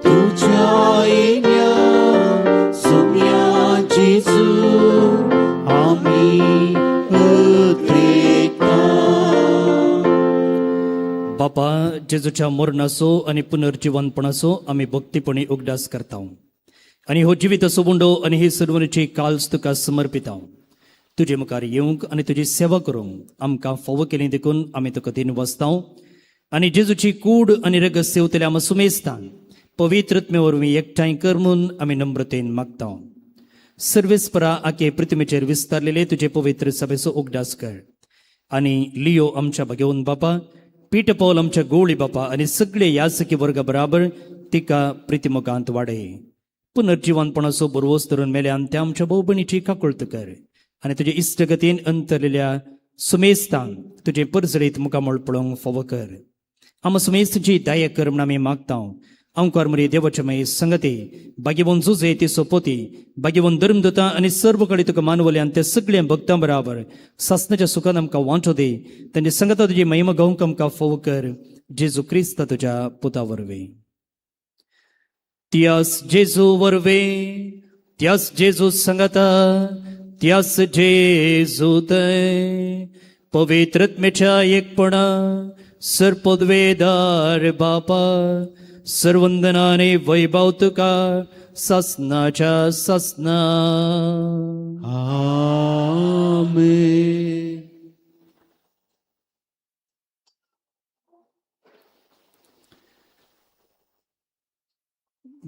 तुझ्या येण्या सुम्याची सूड आम्ही अत्रेकता. बापा जेजूच्या मरणाचो आनी पुनर्जिवनपणाचो आमी भक्तीपणी उगडास करता. आनी हो जिवीत असो वंडो आनी ही सर्वची काल्स तुका समर्पिता. तुजे मुखार येवंक आनी तुजी सेवा करूंक आमकां फावो केली देखून आमी तुका दिन वचता. आनी जेजूची कूड आनी रगत सेवतले आमी सुमेस्तान पवित्रत्मे वरवीं एकठांय कर म्हूण आमी नम्रतेन मागता. सर्वेस्परा आखे पृथ्वीचेर विस्तारलेले तुजे पवित्र सभेचो उगडास कर. आनी लियो आमच्या भगेवन बापा, पीठ पौल आमच्या गोळी बापा आनी सगळे यासकी वर्गा बराबर तिका प्रितिमुखांत वाडय. पुनर्जिवनपणाचो बरवोस धरून मेल्यान त्या आमच्या भोव भयणीची काकुळत कर. आनी तुजे इश्टगतीन अंतरलेल्या सुमेस्तांक तुजे परजळीत मुखामोळ पळोवंक फावो कर. आम सुमेस्तची दया कर म्हूण आमी मागता. अंकार मरी देवाच्या मागीर संगती बागेवून झुजे ती सोपोती बागेवून धर्मदूता आनी सर्व कडेन तुका मानवल्यान त्या सगळ्या भक्तां बराबर सासणाच्या सुखान आमकां वांचो दी. तांची संगता तुजी महिमा गावंक आमकां फावो कर. जेजू क्रिस्त तुज्या पुता वरवीं. त्यास जेजू वरवीं, त्यास जेजू संगता, त्यास जेजू दय, पवित्रत्मेच्या एकपणा, सरपदवेदार बापा, सर्वंदनाने वैभव तुका सासनाच्या सासना. आमेन.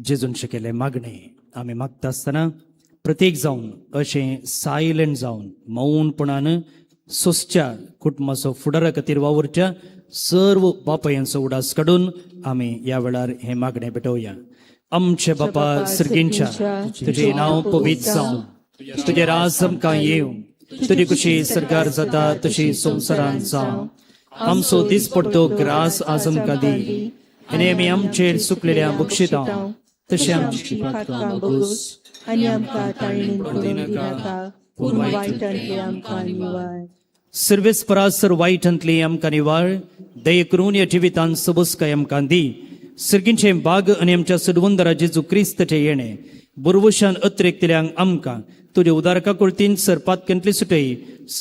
जेजून शिकयले मागणे आमी मागता आसतना प्रत्येक जावन अशें सायलंट जावन मौनपणान सोंसच्या कुटुंबाचो फुडारा खातीर वावरच्या सर्व बापायांचो उडास काडून आमी ह्या वेळार हे मागणे भेटोवया. आमचे बापा सर्गींच्या, तुझे नांव पवित्र जावं, तुझे राज आमकां येवं, तुजी कुशी सरकार जाता तशी संवसारांत जावं. आमचो दिसपडटो ग्रास आज आमकां दी, आनी आमी आमचेर चुकलेल्या बक्षिता तशें आमची पातकां बोगूस आनी आमकां ताळणीन पडूंक दिनाका, पूण वायटांतली आमकां निवार. सर्वेस्परासर वायटांतली आमकां निवाळ, दये करून ह्या जिवितांत सबुसकाय आमकां दी. सर्गींचे बाग आनी आमच्या सडवंदरा जेजू क्रिस्ताचें येणें बुरवशान अत्रेकतल्यांक आमकां तुज्या उदारका कुळतीन सरपातकेंतली सुटय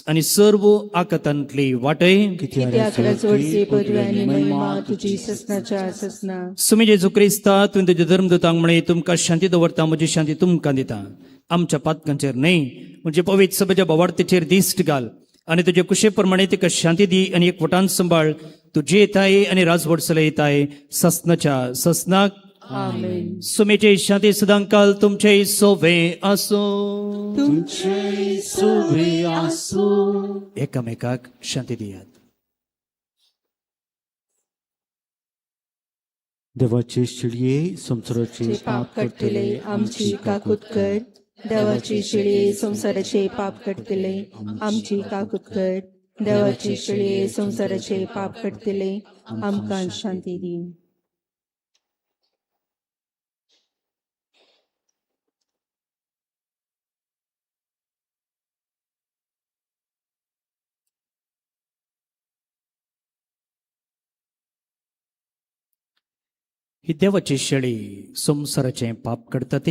आनी सर्व आकातांतली वाटय. कित्याक राजवडचे पदवी आनी महिमा तुजी ससनाच्या ससना. सुमी जेजू क्रिस्ता तुवें तुज्या धर्मदूतांक म्हळें तुमकां शांती दवरता, म्हजी शांती तुमकां दिता. आमच्या पातकांचेर न्हय म्हणजे पवित्र सभेच्या बोवार्थेचेर दिश्ट घाल आनी तुजे कुशे प्रमाणे तिका शांती दी आनी एकवटान सांबाळ. तुजी येताय आनी राजवड चलयताय ससनाच्या ससनाक आमेन. सुमेचे शांती सदांकाल तुमचे सोवे असो. तुमचे सोबे आसो. एकामेकाक शांती दियात. देवाचे शिडये संसाराचे पाप कटले आमची काकूत कर. देवाची शिळे संसाराचे पाप कटले आमची काकूत कर. देवाची शिळे संसाराचे पाप कटले आमकां शांती दी. ही देवाची शेळी संसाराचे पाप करतात.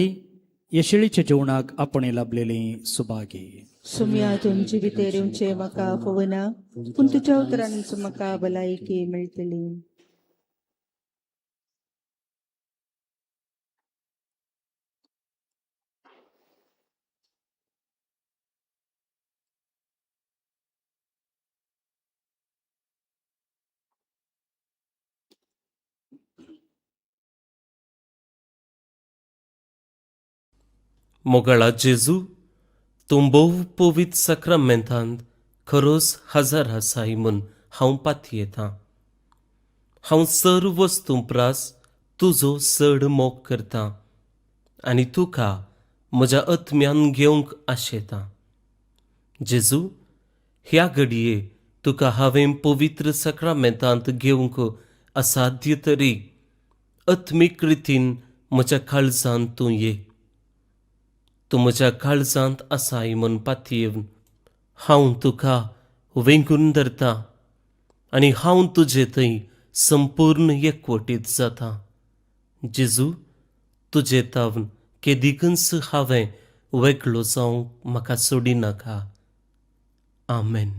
या शेळीच्या जेवणाक आपण लाभलेले सुभागी. सुम्यातून जिवितेरूंचे म्हाका फोवना पूण तुज्या उतरांचो म्हाका भलायकी मेळटली. मोगळा जेजू तूं भोव पवित्र सक्रामेंतांत खरोच हजर आसाय म्हूण हांव पातयेतां. हांव सर्व वस्तू प्रास तुजो चड मोग करतां आनी तुका म्हज्या आत्म्यान घेवंक आशेतां. जेजू, ह्या घडये तुका हांवें पवित्र सक्रामेंतांत घेवंक असाध्य तरी आत्मीक रितीन म्हज्या काळजांत तूं ये. तूं म्हज्या काळजांत आसाय म्हूण पातयेवन हांव तुका वेंगून धरतां आनी हांव तुजे थंय संपूर्ण एकवटीत जातां. जेजू, तुजे तावन केदिकच हांवें वेगळो जावंक म्हाका सोडिनाका. आमेन.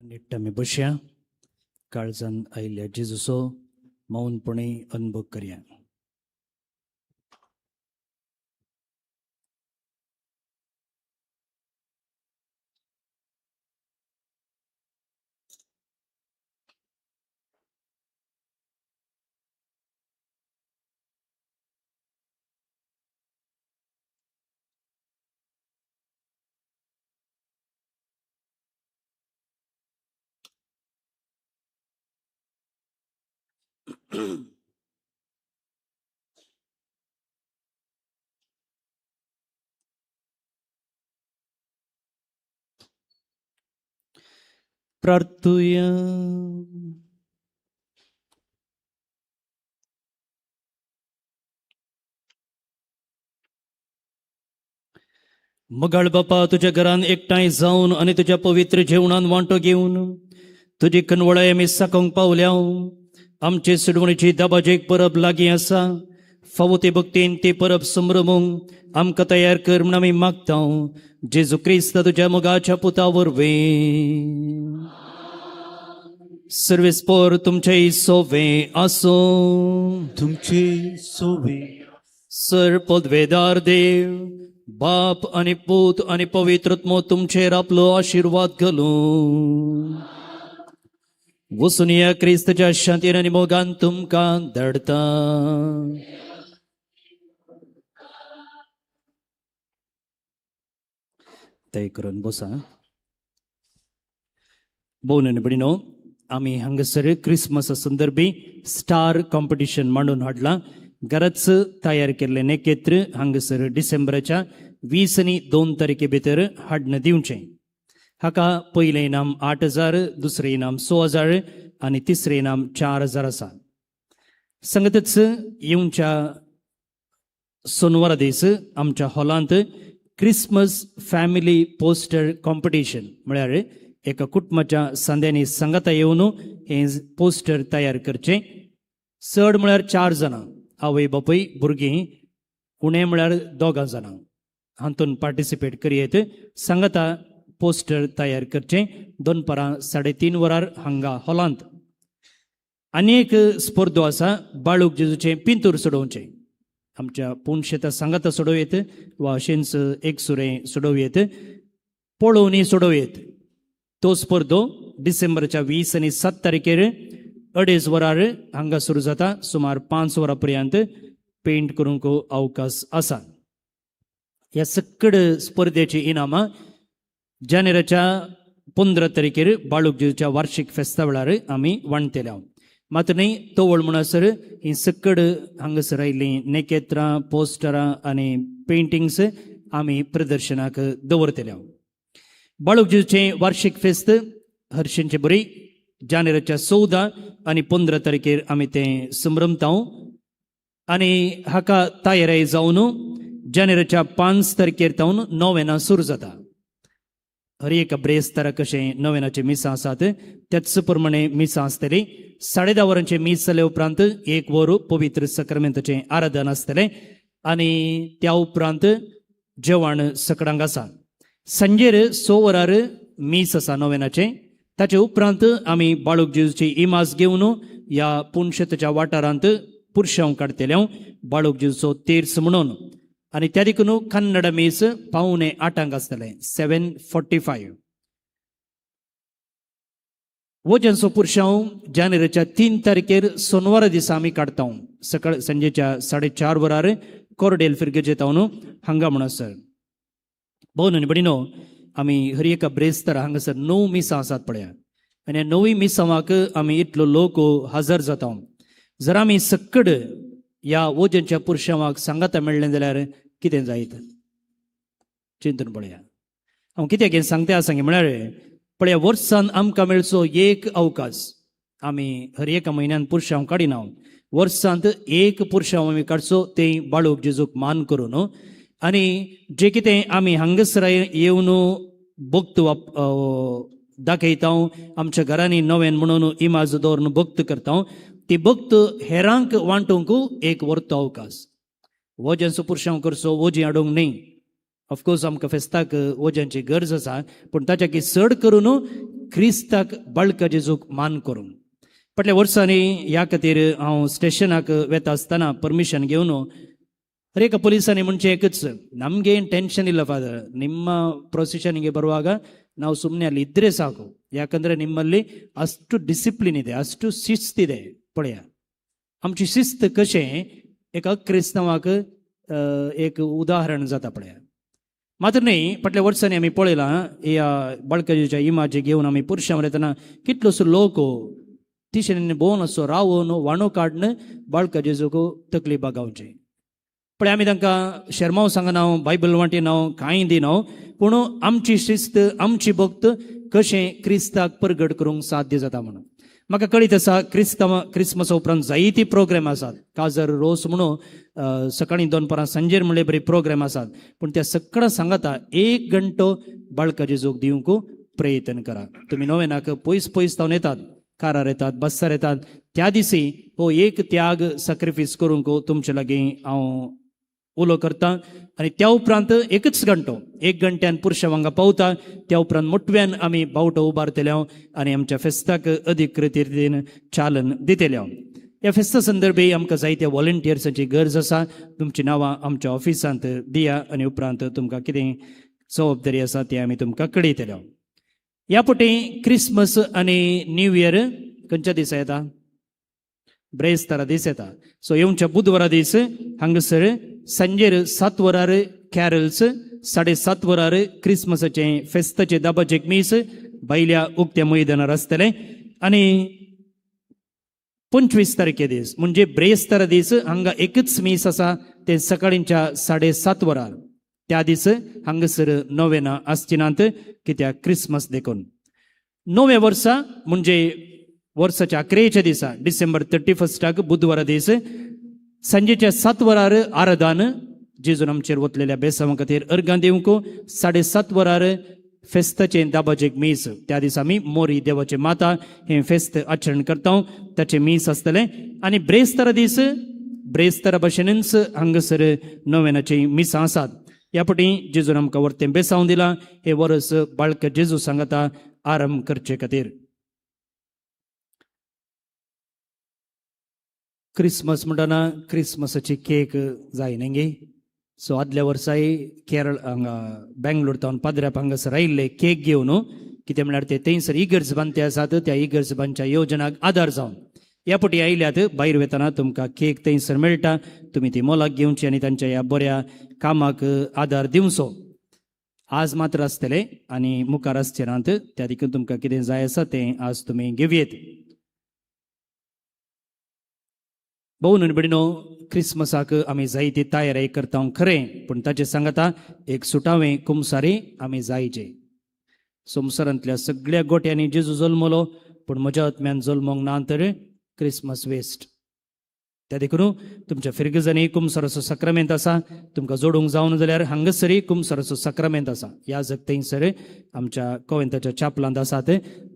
निट्ट आमी बसया. काळजान आयिल्ल्या जेजूचो मौनपणे अनुभव करया. प्रार्थूया. मगाळ बापा, तुझ्या घरान एकठांय जावन आणि तुझ्या पवित्र जेवणान वांटो घेवन तुझी कनवळाय आमी साकोंक पावल्या. आमचे सोडवणीची दाबाजी एक परब लागीं आसा. फावो ते भक्तीन ते परब संभ्रमूंक आमकां तयार कर म्हूण आमी मागता. जेजू क्रिस्त तुझ्या मोगाच्या पुता वरवीं. सर्वेस्पोर तुमचे सोवे आसो. तुमचे सोवे सर पदवेदार देव, बाप आणि पूत आणि पवित्रत्म तुमचेर आपलो आशीर्वाद घालू. वचून या क्रिस्तच्या शांतीन आनी मोगान तुमकां धाडटा. ते करून बसा. भोवन बडिनो, आमी हांगासर क्रिसमसा संदर्भी स्टार कॉम्पिटिशन मांडून हाडला. घराच तयार केल्ले नेकेत्र हांगासर डिसेंबराच्या 20 आनी 2 तारखे भितर हाडून दिवचें. हाका पयलें इनाम 8,000, दुसरें इनाम 6,000 आनी तिसरें इनाम 4,000 आसा. संगतच येवच्या सोनवारा दीस आमच्या हॉलांत क्रिसमस फॅमिली पोस्टर कॉम्पिटिशन म्हळ्यार एका कुटुंबाच्या सांद्यांनी सांगाता येवन हे पोस्टर तयार करचें. चड म्हळ्यार 4 जाणां, आवय बापूय भुरगीं, उणें म्हळ्यार 2 जाणां हातून पार्टिसिपेट करियेत. सांगाता पोस्टर तयार करचें. दनपारां 3:30 वरार हांगा हॉलांत. आनी एक स्पर्धो आसा, बाळूक जेजूचें पिंतूर सोडोवचें. आमच्या पुणशेता सांगाता सोडोवयेत वा अशेंच एक सुरें सोडोवयेत, पळोवनी सोडोवयेत. तो स्पर्धो डिसेंबरच्या 20 आनी 7 तारखेर 2:30 वरार हांगा सुरू जाता. सुमार 5 वरां पर्यंत पेंट करूंक अवकाश आसा. ह्या सकड स्पर्धेची इनामां जानेराच्या 15 तारखेर बाळूक जेजूच्या वार्षिक फेस्ता वेळार आमी वांटतल्या. मात्र न्ही तोवळ म्हणसर ही सकड हांगासर आयिल्लीं नेकेत्रां, पोस्टरां आनी पेंटिंग्स आमी प्रदर्शनाक दवरतल्या. बाळूक जेजूचें वार्षिक फेस्त हरशेंचे बरी जानेराच्या 14 आनी 15 तारखेर आमी तें संभ्रमता. आनी हाका तयारी जावन जानेराच्या 5 तारखेर तावन नोवेनां सुरू जाता. हर एक ब्रेस्तारा कशें नोवेनाचे मिसां आसात त्याच प्रमाणे मिसां आसतलीं. 10:30 वरांचे मीस जाले उपरांत 1 वर पवित्र सक्रामेंताचें आराधन आसतलें आनी त्या उपरांत जेवण सकडांक आसा. सांजेर 6 वरार मीस आसा नोवेनाचें. ताचे उपरांत आमी बाळूक जेजूची इमाज घेवन ह्या पुणशेताच्या वाठारांत पुरशांव काडटल्या बाळूक जेजूचो तेर्स म्हणून. आनी त्या देखून कन्नड मीस 7:45 आसतलें, 7:45. वो जेंचो पुरशांव जानेराच्या 3 तारखेर सोनवारा दिसा आमी काडटा. सकाळ सांजेच्या 4:30 वरार कोर्डेल फिरगेचे तावन हांगा म्हणसर. भोवन बडिनो, आमी हर एका ब्रेस्तार हांगासर 9 मिसां आसात पळया. आनी ह्या 9 मिसांवाक आमी इतलो लोक हजर जाता. जर आमी सकड ह्या ओजनच्या पुरशांवाक सांगाता मेळ्ळें जाल्यार कितें जायत चिंतून पळया. हांव कित्याक हें सांगता सांगे म्हळ्यार पळया, वर्सान आमकां मेळचो एक अवकाश. आमी हर एका म्हयन्यान पुरशांव काडिना. वर्सांत एक पुरशांव आमी काडचो, तें बाळूक जेजूक मान करून. आनी जें कितें आमी हांगासर येवन भक्त दाखयता, आमच्या घरांनी नवें म्हणून इमाज दवरून भक्त करता, ती भक्त हेरांक वांटूंक एक वर्तो अवकाश. वज्यांचो पुरशांव करचो, वजी हाडूंक न्ही. ऑफकोर्स आमकां फेस्ताक वज्यांची गरज आसा, पूण ताच्या चड करून क्रिस्ताक बाळका जेजूक मान करूंक. फाटल्या वर्सांनी ह्या खातीर हांव स्टेशनाक वेता आसतना परमिशन घेवन हर एक पुलिसांनी म्हणचें एकच, ನಮಗೆ ಟೆನ್ಷನ್ ಇಲ್ಲ ಫಾದರ್, ನಿಮ್ಮ ಪ್ರೊಸೆಷನ್ಗೆ ಬರುವಾಗ ನಾವು ಸುಮ್ಮನೆ ಅಲ್ಲಿ ಇದ್ರೆ ಸಾಕು, ಯಾಕಂದ್ರೆ ನಿಮ್ಮಲ್ಲಿ ಅಷ್ಟು ಡಿಸಿಪ್ಲಿನ್ ಇದೆ, ಅಷ್ಟು ಶಿಸ್ತಿದೆ. पळया आमची शिस्त कशें एक क्रिस्तांवाक एक उदाहरण जाता पळया. मात्र न्ही, फाटल्या वर्सांनी आमी पळयलां ह्या बाळकाजीच्या इमाजे घेवन आमी पुरशांवर येतना कितलोसो लोक तिशेने बोन असो रावून वाणो काडणं बाळका जेजूक तकलीफ गावचे पण आमी तांकां शर्माव सांगनाव बायबल वांटिनाव कांय दिनाव पूण आमची शिस्त आमची भक्त कशें क्रिस्ताक परगट करूंक साध्य जाता म्हणून म्हाका कळीत आसा क्रिस्मसा उपरांत जायती प्रोग्राम आसात काजर रोस म्हणून सकाळीं दनपारां सांजेर म्हणले बरे प्रोग्राम आसात पूण त्या सगळ्या सांगाता 1 घंटो बाळका जेजूक दिवंक प्रयत्न करा तुमी नोवेनाक पयस पयस जावन येतात कारार येतात बसार येतात त्या दिसी हो एक त्याग सॅक्रिफायस करूंक तुमचे लागीं हांव उलो करता आनी त्या उपरांत 1 घंटो 1 घंट्यान पुरुषा वांगा पावता त्या उपरांत मोटव्यान आमी बावटो उबारतले आनी आमच्या फेस्ताक अधिकृत रितीन चालन दितले ह्या फेस्ता संदर्भी आमकां जायत्या व्हॉलंटियर्सांची गरज आसा तुमची नांवां आमच्या ऑफिसांत दिया आनी उपरांत तुमकां कितें जबाबदारी आसा ती आमी तुमकां कळयतले ह्या पटी क्रिसमस आनी न्यू इयर खंयच्या दिसा येता ब्रेस्तारा दीस येता सो येवच्या बुधवारा दीस हांगासर सांजेर 7 वरार कॅरल्स 7:30 वरार क्रिसमसाचे फेस्ताचे दाबाचेक मीस भायल्या उक्त्या मैदानार आसतले आनी 25 तारखे दीस म्हणजे ब्रेस्तारा दीस हांगा एकच मीस आसा ते सकाळींच्या 7:30 वरार त्या दीस हांगासर नोवेना आसची नात कित्याक क्रिसमस देखून नवे वर्सा म्हणजे वर्साच्या 11च्या दिसा डिसेंबर 31 बुधवारा दीस सांजेच्या 7 वरार आराधन जेजून आमचेर वतलेल्या बेसांवा खातीर अर्गां दिवंक 7:30 वरार फेस्ताचे दाबाचेक मीस त्या दिसा आमी मोरी देवाचे माता हे फेस्त आचरण करता ताचे मीस आसतले आनी ब्रेस्तारा दीस ब्रेस्तारा भशेनच हांगासर नोवेनाची मिसां आसात ह्या पटी जेजून आमकां वर्तें बेसांव दिलां हे वर्स बाळका जेजू सांगता आरंभ करचे खातीर क्रिसमस म्हणटना क्रिसमसाची केक जाय न्ही गे सो आदल्या वर्साय केरळ हांगा बेंगलोर तावन पाद्र्याप हांगासर आयिल्ले केक घेवन कितें म्हळ्यार ते थंयसर इगर्ज बांदते आसात त्या इगर्ज बांदच्या येवजणाक आदार जावन ह्या पटी आयल्यात भायर वेतना तुमकां केक थंयसर मेळटा तुमी ती मोलाक घेवची आनी तांच्या ह्या बऱ्या कामाक आदार दिवचो आज मात्र आसतले आनी मुखार आसचे नात त्या देखून तुमकां कितें जाय आसा तें आज तुमी घेवयेत भोव न्हू भयणीनो क्रिसमसाक आमी जायती तयारी करता खरें पूण ताचे सांगता एक सुटावें कुमसारी आमी जायचे संवसारांतल्या सगळ्या गोट्यांनी जेजू जल्मलो पूण म्हज्या आत्म्यान जल्मोंक ना तर क्रिसमस वेस्ट त्या देखून तुमच्या फिरगजांनी कुमसाराचो सक्रामेंत आसा तुमकां जोडूंक जावन जाल्यार हांगासरी कुमसाराचो सक्रामेंत आसा याजक थंयसर आमच्या कोवेंताच्या चापलांत आसात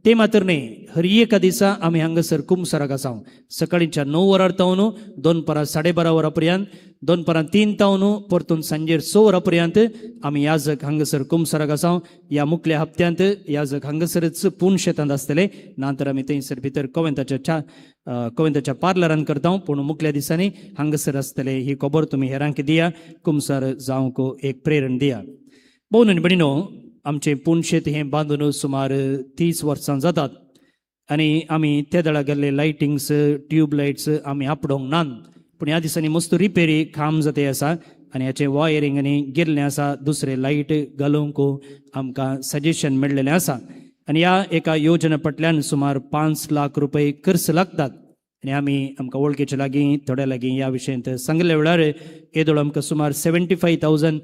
ते मात्र न्ही हर एका दिसा आमी हांगासर कुमसाराक आसा सकाळींच्या 9 वरार तावन दनपारां 12:30 वरां पर्यंत दनपारां 3 तावन परतून सांजेर 6 वरां पर्यंत आमी याजक हांगासर कुमसाराक आसा ह्या मुखल्या हप्त्यांत याजक हांगासरच पूण शेतांत आसतले नातर आमी थंयसर भितर कोवेंताच्या पार्लरान करता पूण मुखल्या दिसांनी हांगासर आसतले ही खबर तुमी हेरांक दिया कुमसार जावंक एक प्रेरण दिया भोव न्हू भयणीनो आमचें पुणशेत हें बांदून सुमार 30 वर्सां जातात आनी आमी त्या दळा गेल्ले लायटिंग्स ट्यूबलायट्स आमी आपडोंक नात पूण ह्या दिसांनी मस्त रिपेरी काम जाते आसा आनी हाचें वायरींग आनी गेल्लें आसा दुसरें लायट घालूंक आमकां सजेशन मेळ्ळेलें आसा आनी ह्या एका योजना फाटल्यान सुमार 5 लाख रुपये खर्च लागतात आनी आमी आमकां वळखीचे लागीं थोड्या लागीं ह्या विशयांत सांगले वेळार येदोळ आमकां सुमार 75,000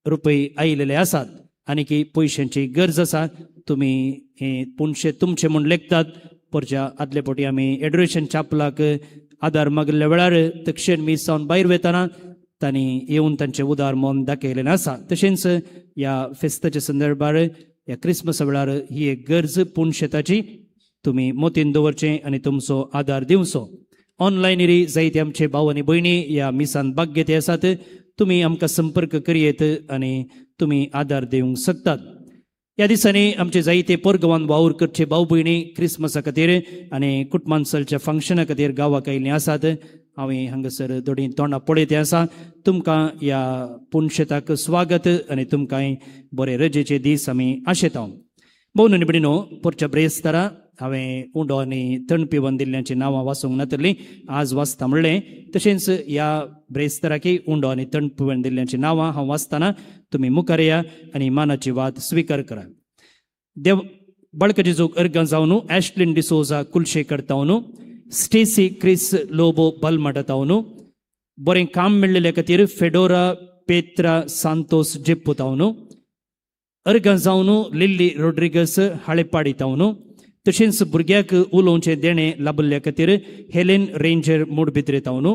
रुपये आयिल्ले आसात आनी की पयशांची गरज आसा तुमी हे पुणशे तुमचे म्हूण लेखतात परच्या आदले फावटी आमी एडोरेशन चापलाक आदार मागिल्ल्या वेळार तक्षण मीस जावन भायर वेताना तांणी येवन तांचें उदार मोन दाखयलेलें आसा तशेंच ह्या फेस्ताच्या संदर्भार ह्या क्रिसमसा वेळार ही एक गरज पुणशेताची तुमी मोतीन दवरचें आनी तुमचो आदार दिवचो ऑनलायनीर जायते आमचे भाव आनी भयणी ह्या मिसान भाग घेते आसात तुमी आमकां संपर्क करियेत आनी तुमी आदार दिवंक शकतात ह्या दिसांनी आमचे जायते परगांवान वावर करचे भाव भयणी क्रिसमसा खातीर आनी कुटुंबांचलच्या फंक्शना खातीर गांवाक आयिल्लीं आसात हांवें हांगासर दोनी तोंडां पळयते आसा तुमकां ह्या पुणशेताक स्वागत आनी तुमकांय बरे रजेचे दीस आमी आशेता भोव न्हू भयणीनो परच्या ब्रेस्तारा हांवें उंडो आनी तणपिवन दिल्ल्यांची नांवां वाचूंक नातलीं आज वाचता म्हणलें तशेंच ह्या ब्रेस्ताराकय उंडो आनी तणपिवन दिल्ल्यांची नांवां हांव वाचतना तुमी मुखार या आनी मानाची वात स्विकार करा बळक जेजूक अर्गां जावनु ॲश्लिन डिसोजा कुलशेकर तावनु स्टेसी क्रिस लोबो बलमट तावनु बरें काम मेळ्ळेल्या खातीर फेडोरा पेत्रा सांतोस जेप्पो तावनु अर्गां जावनु लिल्ली रोड्रिगस हाळेपाडी तावनु तशेंच भुरग्याक उलोवचें देणें लाभल्ल्या खातीर हेलेन रेंजर मूडबिद्रे तावनु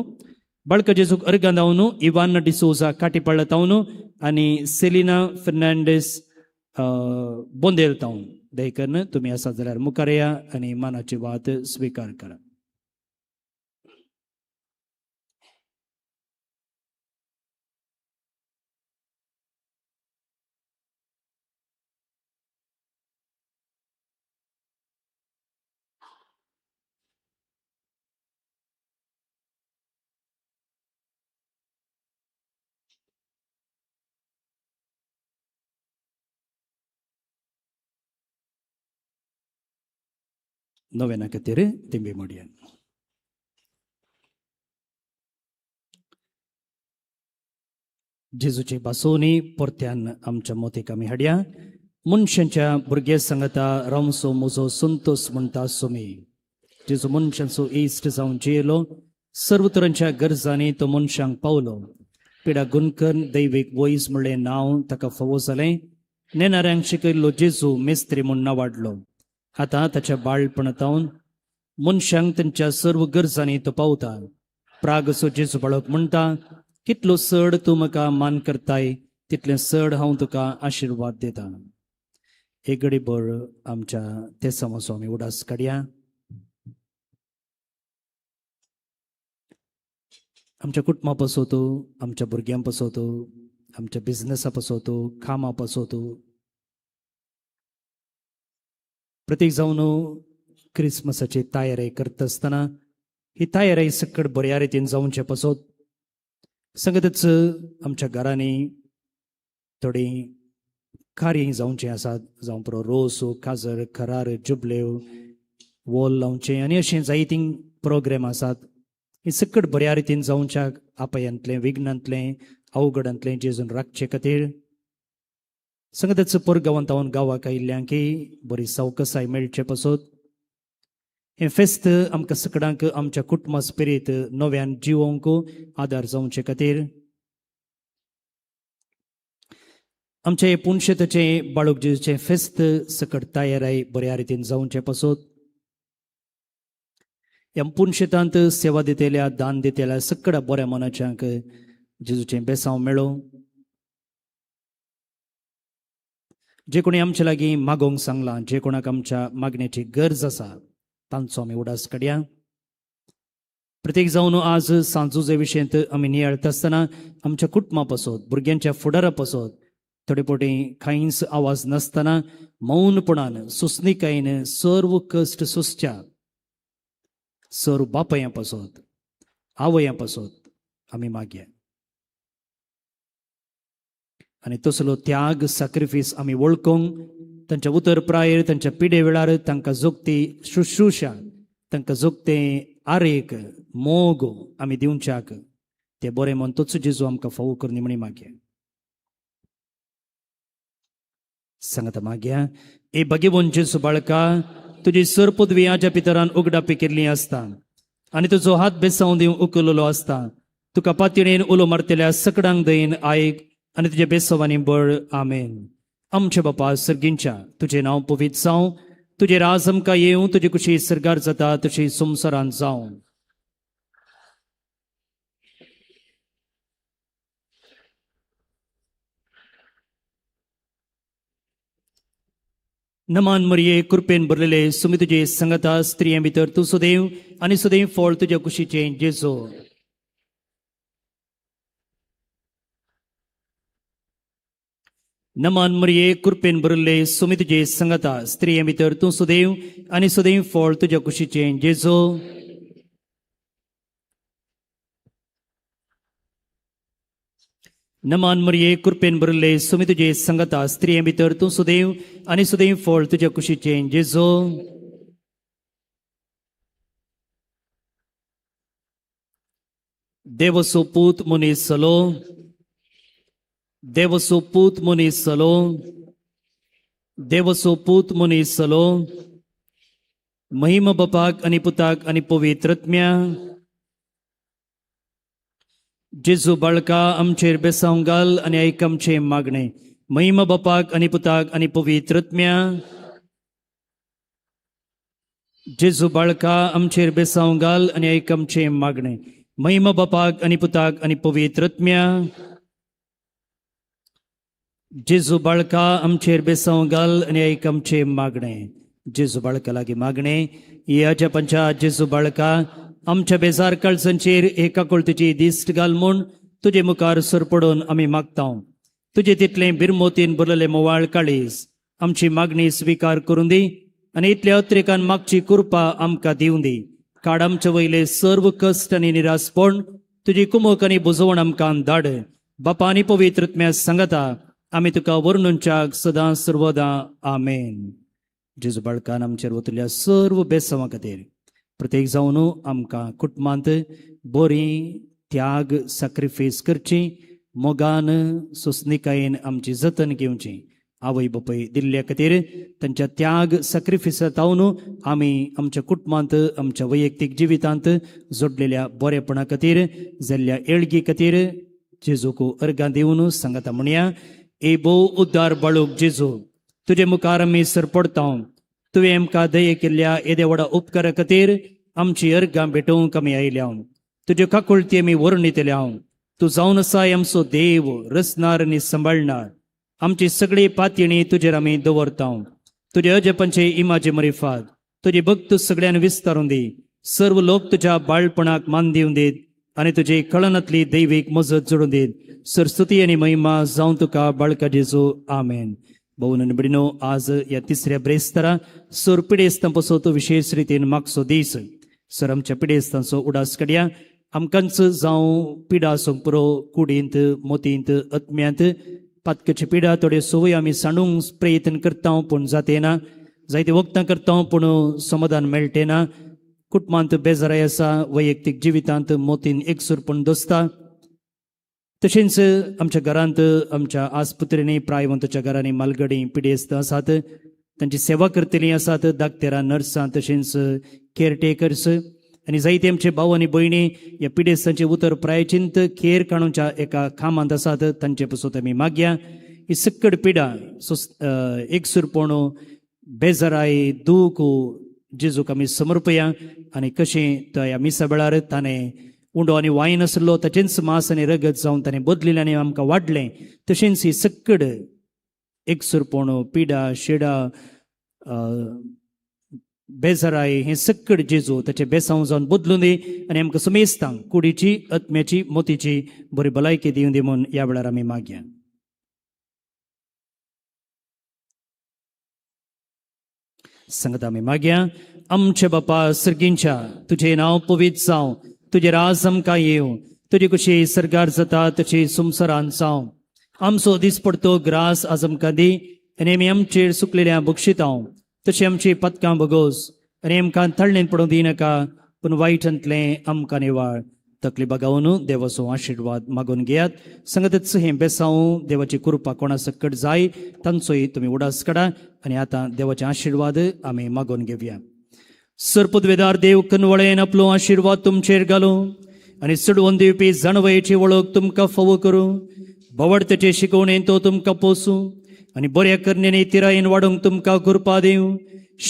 बळक जेजूक अर्गां जावनु इवान डिसोजा काटीपाळ तावनु आनी सेलिना फर्नांडीस बोंदेल तावन दयकन तुमी आसात जाल्यार मुखार या आनी मानाची वात स्विकार करा. नव्याना खातीर तिंबी मोडयान. जेजूची बासोनी परत्यान आमच्या मोतीक आमी हाडया. मनशांच्या भुरगे सांगता रावसो म्हजो संतोष म्हणटा सोमी. जेजू मनशांचो इश्ट जावन जियेलो, सर्व तरांच्या गरजांनी तो मनशांक पावलो. पिडा गुणकन दैवीक वयस म्हणलें नांव ताका फावो जालें. नेणाऱ्यांक शिकयल्लो जेजू मेस्त्री म्हूण नांवाडलो. आतां ताच्या बाळपणतावन मनशांक तांच्या सर्व गरजांनी तो पावता. प्रागसो जेजू बाळक म्हणटा, कितलो चड तूं म्हाका मान करताय तितलें चड हांव तुका आशिर्वाद दिता. एक घडीभर आमच्या ते समोसो आमी उडास काडया. आमच्या कुटुंबा पासोत, आमच्या भुरग्यां पासोत, आमच्या बिझनेसा पासोत, कामा पासोत प्रत्येक जावन क्रिसमसाची तयारी करता आसतना ही तयारी सकट बऱ्या रितीन जावचे पासोत. संगतच आमच्या घरांनी थोडी कार्य जावचे आसात, जावं पुरो रोस काजर खरार जुबल्यो वॉल लावचे आनी अशें जायती प्रोग्राम आसात. ही सकट बऱ्या रितीन जावच्या आपयांतलें विघ्नांतलें अवघडांतलें जेजून राखचे खातीर संगतच परगांवांतावन गांवाक आयिल्ल्यांकय बरी सावकसाय मेळचे पासोत. हें फेस्त आमकां सगळ्यांक आमच्या कुटुंबा स्पिरीत नव्यान जिवोवंक आदार जावचे खातीर आमचे हे पुणशेताचे बाळूक जेजूचे फेस्त सकट तयाराय बऱ्या रितीन जावचे पासोत. ह्या पुणशेतांत सेवा दितेल्या दान दितेल्या सगळ्या बऱ्या मनाच्यांक जेजूचें बेसांव मेळो. जे कोणी आमचे लागीं मागोवंक सांगलां, जे कोणाक आमच्या मागण्याची गरज आसा तांचो आमी उडास काडया. प्रत्येक जावन आज सांजुजे विशयंत आमी नियाळता आसतना आमच्या कुटुंबा पासोत, भुरग्यांच्या फुडारा पासोत थोडे पोटी कांयच आवाज नासतना मौनपणान सुस्निकायेन सर्व कश्ट सोंसच्या सर्व बापयां पासोत आवयां पासोत आमी मागया. आनी तसलो त्याग सॅक्रिफीस आमी वळखूंक तांच्या उतर प्रायर तांच्या पिडे वेळार तांकां जोगती शुश्रुशा तांकां जोगतें आरेक मोग आमी दिवच्याक ते बरें मन तोच जेजू आमकां फावो करनी म्हणी मागया. सांगता मागया, ए भगिवन जेजू बाळका, तुजी सर पदवी आज्या पितरान उगडापी केल्ली आसता आनी तुजो हात बेसांव दिवंक उखललो आसता. तुका पातयेन उलो मारतेल्या सगळ्यांक दयेन आयक आनी तुजे बेसवांनी बळ. आमेन. आमचे बापा सर्गींच्या तुझे नांव पवित्र जावं, तुझे राज आमकां येवं, तुजी कुशी सरगार जाता तशी संवसारांत जावं. नमान मरिये कृपेन भरलेले सुमी तुजे संगता स्त्रियां भितर तूं सुदैव आनी सुदैव फळ तुज्या कुशीचें जेजू. नमान मरिये कृपेन भरले सुमी तुजे संगता स्त्रियां भितर तूं सुदैव आनी सुदैव फळ तुज्या कुशीचें जेजू. नमान मरिये कृपेन भरले सुमी तुजे संगता स्त्रियां भितर तूं सुदैव आनी सुदैव फळ तुज्या कुशीचें जेजू. देवसो पूत मनीस जालो, देवसो पूत मनीस जालो, देवसो पूत मनीसलो महिमा बापाक आणि पुताक आणि पवित्रत्म्या जेजू बाळका आमचेर बेसावंक घाल आणि आयक आमचे मागणे महिमा बापाक आणि पुताक आणि पवित्रत्म्या जेजू बाळका आमचेर बेसावंक घाल आणि आयक आमचे मागणे महिमा बापाक आणि पुताक आणि पवित्रत्म्या जेजू बाळका आमचेर बेसावंक घाल आणि आयक आमचे मागणे जेजू बाळका लागी मागणे याच्या पंचा जेजू बाळका आमच्या बेजार काळजांचेर एका कोळतीची दिश्ट घाल म्हूण तुजे मुखार सरपडून आमी मागता तुजे तितले बिरमोतीन भरलेले मोवाळ काळीज आमची मागणी स्वीकार करून दी आनी इतल्या अत्रेकान मागची कृपा आमकां दिवं दी काड आमचे वयले सर्व कश्ट आनी निरासपण तुजी कुमक आनी बुजवण आमकां धाड बापा आनी पवित्रत्म्या सांगता आमी तुका वर्णुंचाक सदां सर्वदा आमेन जेजू बाळकान आमचेर वतल्या सर्व बेसांवां खातीर प्रत्येक जावन आमकां कुटुंबांत बरी त्याग सॅक्रिफायस करची मोगान सुस्निकायेन आमची जतन घेवची आवय बापूय दिल्ल्या खातीर तांच्या त्याग सॅक्रिफायसांत आमी आमच्या कुटुंबांत आमच्या वैयक्तीक जिवितांत जोडलेल्या बरेपणा खातीर जाल्ल्या येळगी खातीर जेजूक अर्गां दिवन सांगता म्हणया ए भोव उद्दार बाळूक जेजू तुजे मुखार आमी सरपडता तुवें आमकां दये केल्ल्या येदे व्हडा उपकारा खातीर आमची अर्गां भेटोवंक आमी आयल्या तुज्यो काकुळटी आमी वर्णितल्या तूं जावन आसाय आमचो देव रचणार आनी सांबाळणार आमची सगळी पातयणी तुजेर आमी दवरता तुजे अजपांचे इमाजे मरिफात तुजी भक्त सगळ्यान विस्तारून दी सर्व लोक तुज्या बाळपणाक मान दिवन दीत आनी तुजे कळनांतली दैवीक मजत जोडून दीत सरस्वती आनी महिमा जावं तुका बाळका जेजू आमेन भोवन निबडिनो आज या तिसऱ्या ब्रेस्तारा सर पिडेस्तां पासो तो विशेष रितीन मागचो दीस सर आमच्या पिडेस्तांचो उडास काडया आमकांच जावं पिडा आसूंक पुरो कुडींत मोतींत आत्म्यांत पातकेची पिडा थोड्यो सवय आमी सांडूंक प्रयत्न करता पूण जाते ना जायते वखदां करता पूण समाधान मेळटे ना कुटुंबांत बेजाराय आसा वैयक्तीक जिवितांत मोतीन एकसूरपण दोसता तशेंच आमच्या घरांत आमच्या आस्पत्रेनी प्रायवंतच्या घरांनी मालगडी पिडेस्त आसात तांची सेवा करतलीं आसात दाक्तेरां नर्सां तशेंच केअरटेकर्स आनी जायते आमचे भाव आनी भयणी ह्या पिडेस्तांचे उतर प्रायचिंत केर काणूच्या एका कामांत आसात तांचे पासून आमी मागया ही सक्कड पिडा एकसूरपण बेजाराय दूख जेजूक आमी समर्पया आनी कशें त्या मिसा वेळार ताणें उंडो आनी वायन आसलो ताचेंच मांस आनी रगत जावन ताणें बदलिल्लें आनी आमकां वाडलें तशेंच ही सक्कड एकसूरपण पिडा शिडा बेजाराय हें सक्कड जेजू ताचे बेसांव जावन बदलून दी आनी आमकां समेस्तांक कुडीची आत्म्याची मोतीची बरी भलायकी दिवन दी म्हूण ह्या वेळार आमी मागया सांगता आमी मागया आमचे बापा सर्गींच्या तुजें नांव पवित्र जावं तुजे राज आमकां येवं तुजी कशी सरकार जाता तशी संवसारांत जावं आमचो दिसपडतो ग्रास आज आमकां दी आनी आमी आमचेर सुकलेल्या बक्षिता तशी आमची पदकां भोगोस आनी आमकां तळणेन पडूंक दिनाका पूण वायटांतलें आमकां निवाळ तकली बगावन देवाचो आशिर्वाद मागून घेयात सांगतच हें बेसांव देवाची कृपा कोणा सकट जाय तांचोय तुमी उडास काडा आनी आतां देवाचे आशिर्वाद आमी मागून घेवया सरपदवेदार देव कनवळेन आपलो आशिर्वाद तुमचेर घालूं आनी चडवून दिवपी जाणवयेची वळख तुमकां फावो करूं भवडतेचे शिकवणेन तो तुमकां पोसूं आनी बऱ्या करण्यानी तिरायेन वाडूंक तुमकां कृपा दिवं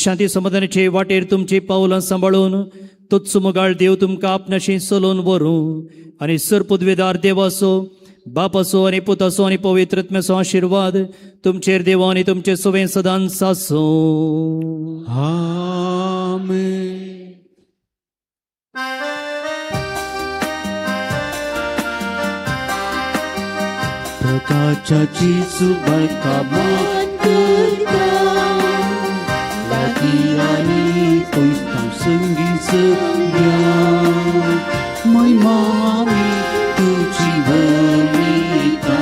शांती समाधानाचे वाटेर तुमची पावलां सांबाळून तोच मोगाळ देव तुमकां आपणाशी चलोवन व्हरूं आनी सरपदवेदार देवाचो बापाचो आनी पुताचो आनी पवित्रत्म्याचो आशिर्वाद तुमचेर देवा आनी तुमचे सवें सदांच आसूं आमेन प्रकाशा जेजू बाळका मान करता लागी आनी पयतां संगी सगळ्या महिमा आमी तुजी वयता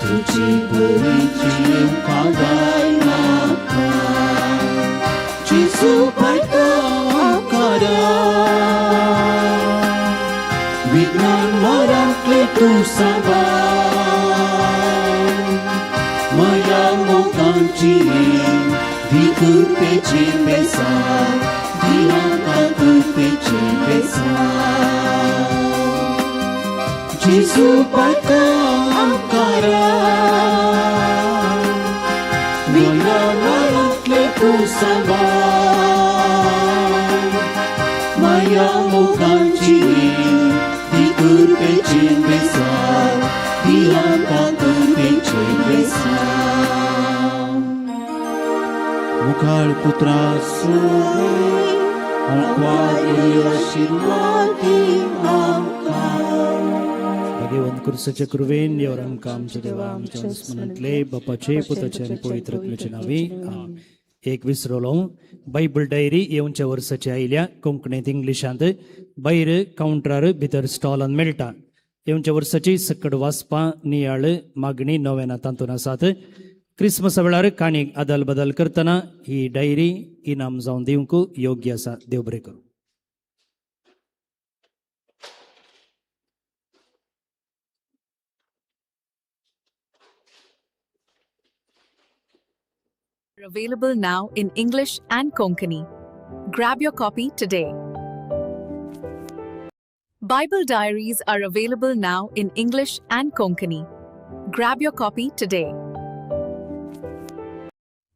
तुजी बरीची आमकां जाय म्हाका जेजू बाळका आकारा विज्ञान वरांतले तूं सांबाळ मया मोगांची धी कृपेची बेसार धी आमकां कृपेची बेसार जेजू बाळका आमकां राय विना वारांतले तूं सांबाळ माया मोगांची धी कृपेची बेसार धी आमकां कृपेची बेसार मुखार पुत्रा आशीर्वादी आमकां भगवंत कुर्साच्या कृपेन देवर आमकां आमच्या देवा आमच्या स्मरणांतले बापाचे पुताचे आनी पवित्र आत्म्याचे नावे एक विसरलो बायबल डायरी येवच्या वर्साची आयल्या कोंकणीत इंग्लिशांत भायर कावंटरार भितर स्टॉलान मेळटा येवच्या वर्साची सकड वाचपां नियाळ मागणी नव्याना तांतून आसात क्रिसमसा वेळार काणयेक आदल बदल करतना ही डायरी इनाम जावन दिवंक योग्य आसा देव बरें करूं Available now in English and Konkani. Grab your copy today. Bible diaries are available now in English and Konkani. Grab your copy today.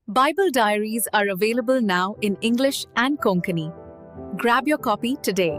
Bible diaries are available now in English and Konkani. Grab your copy today.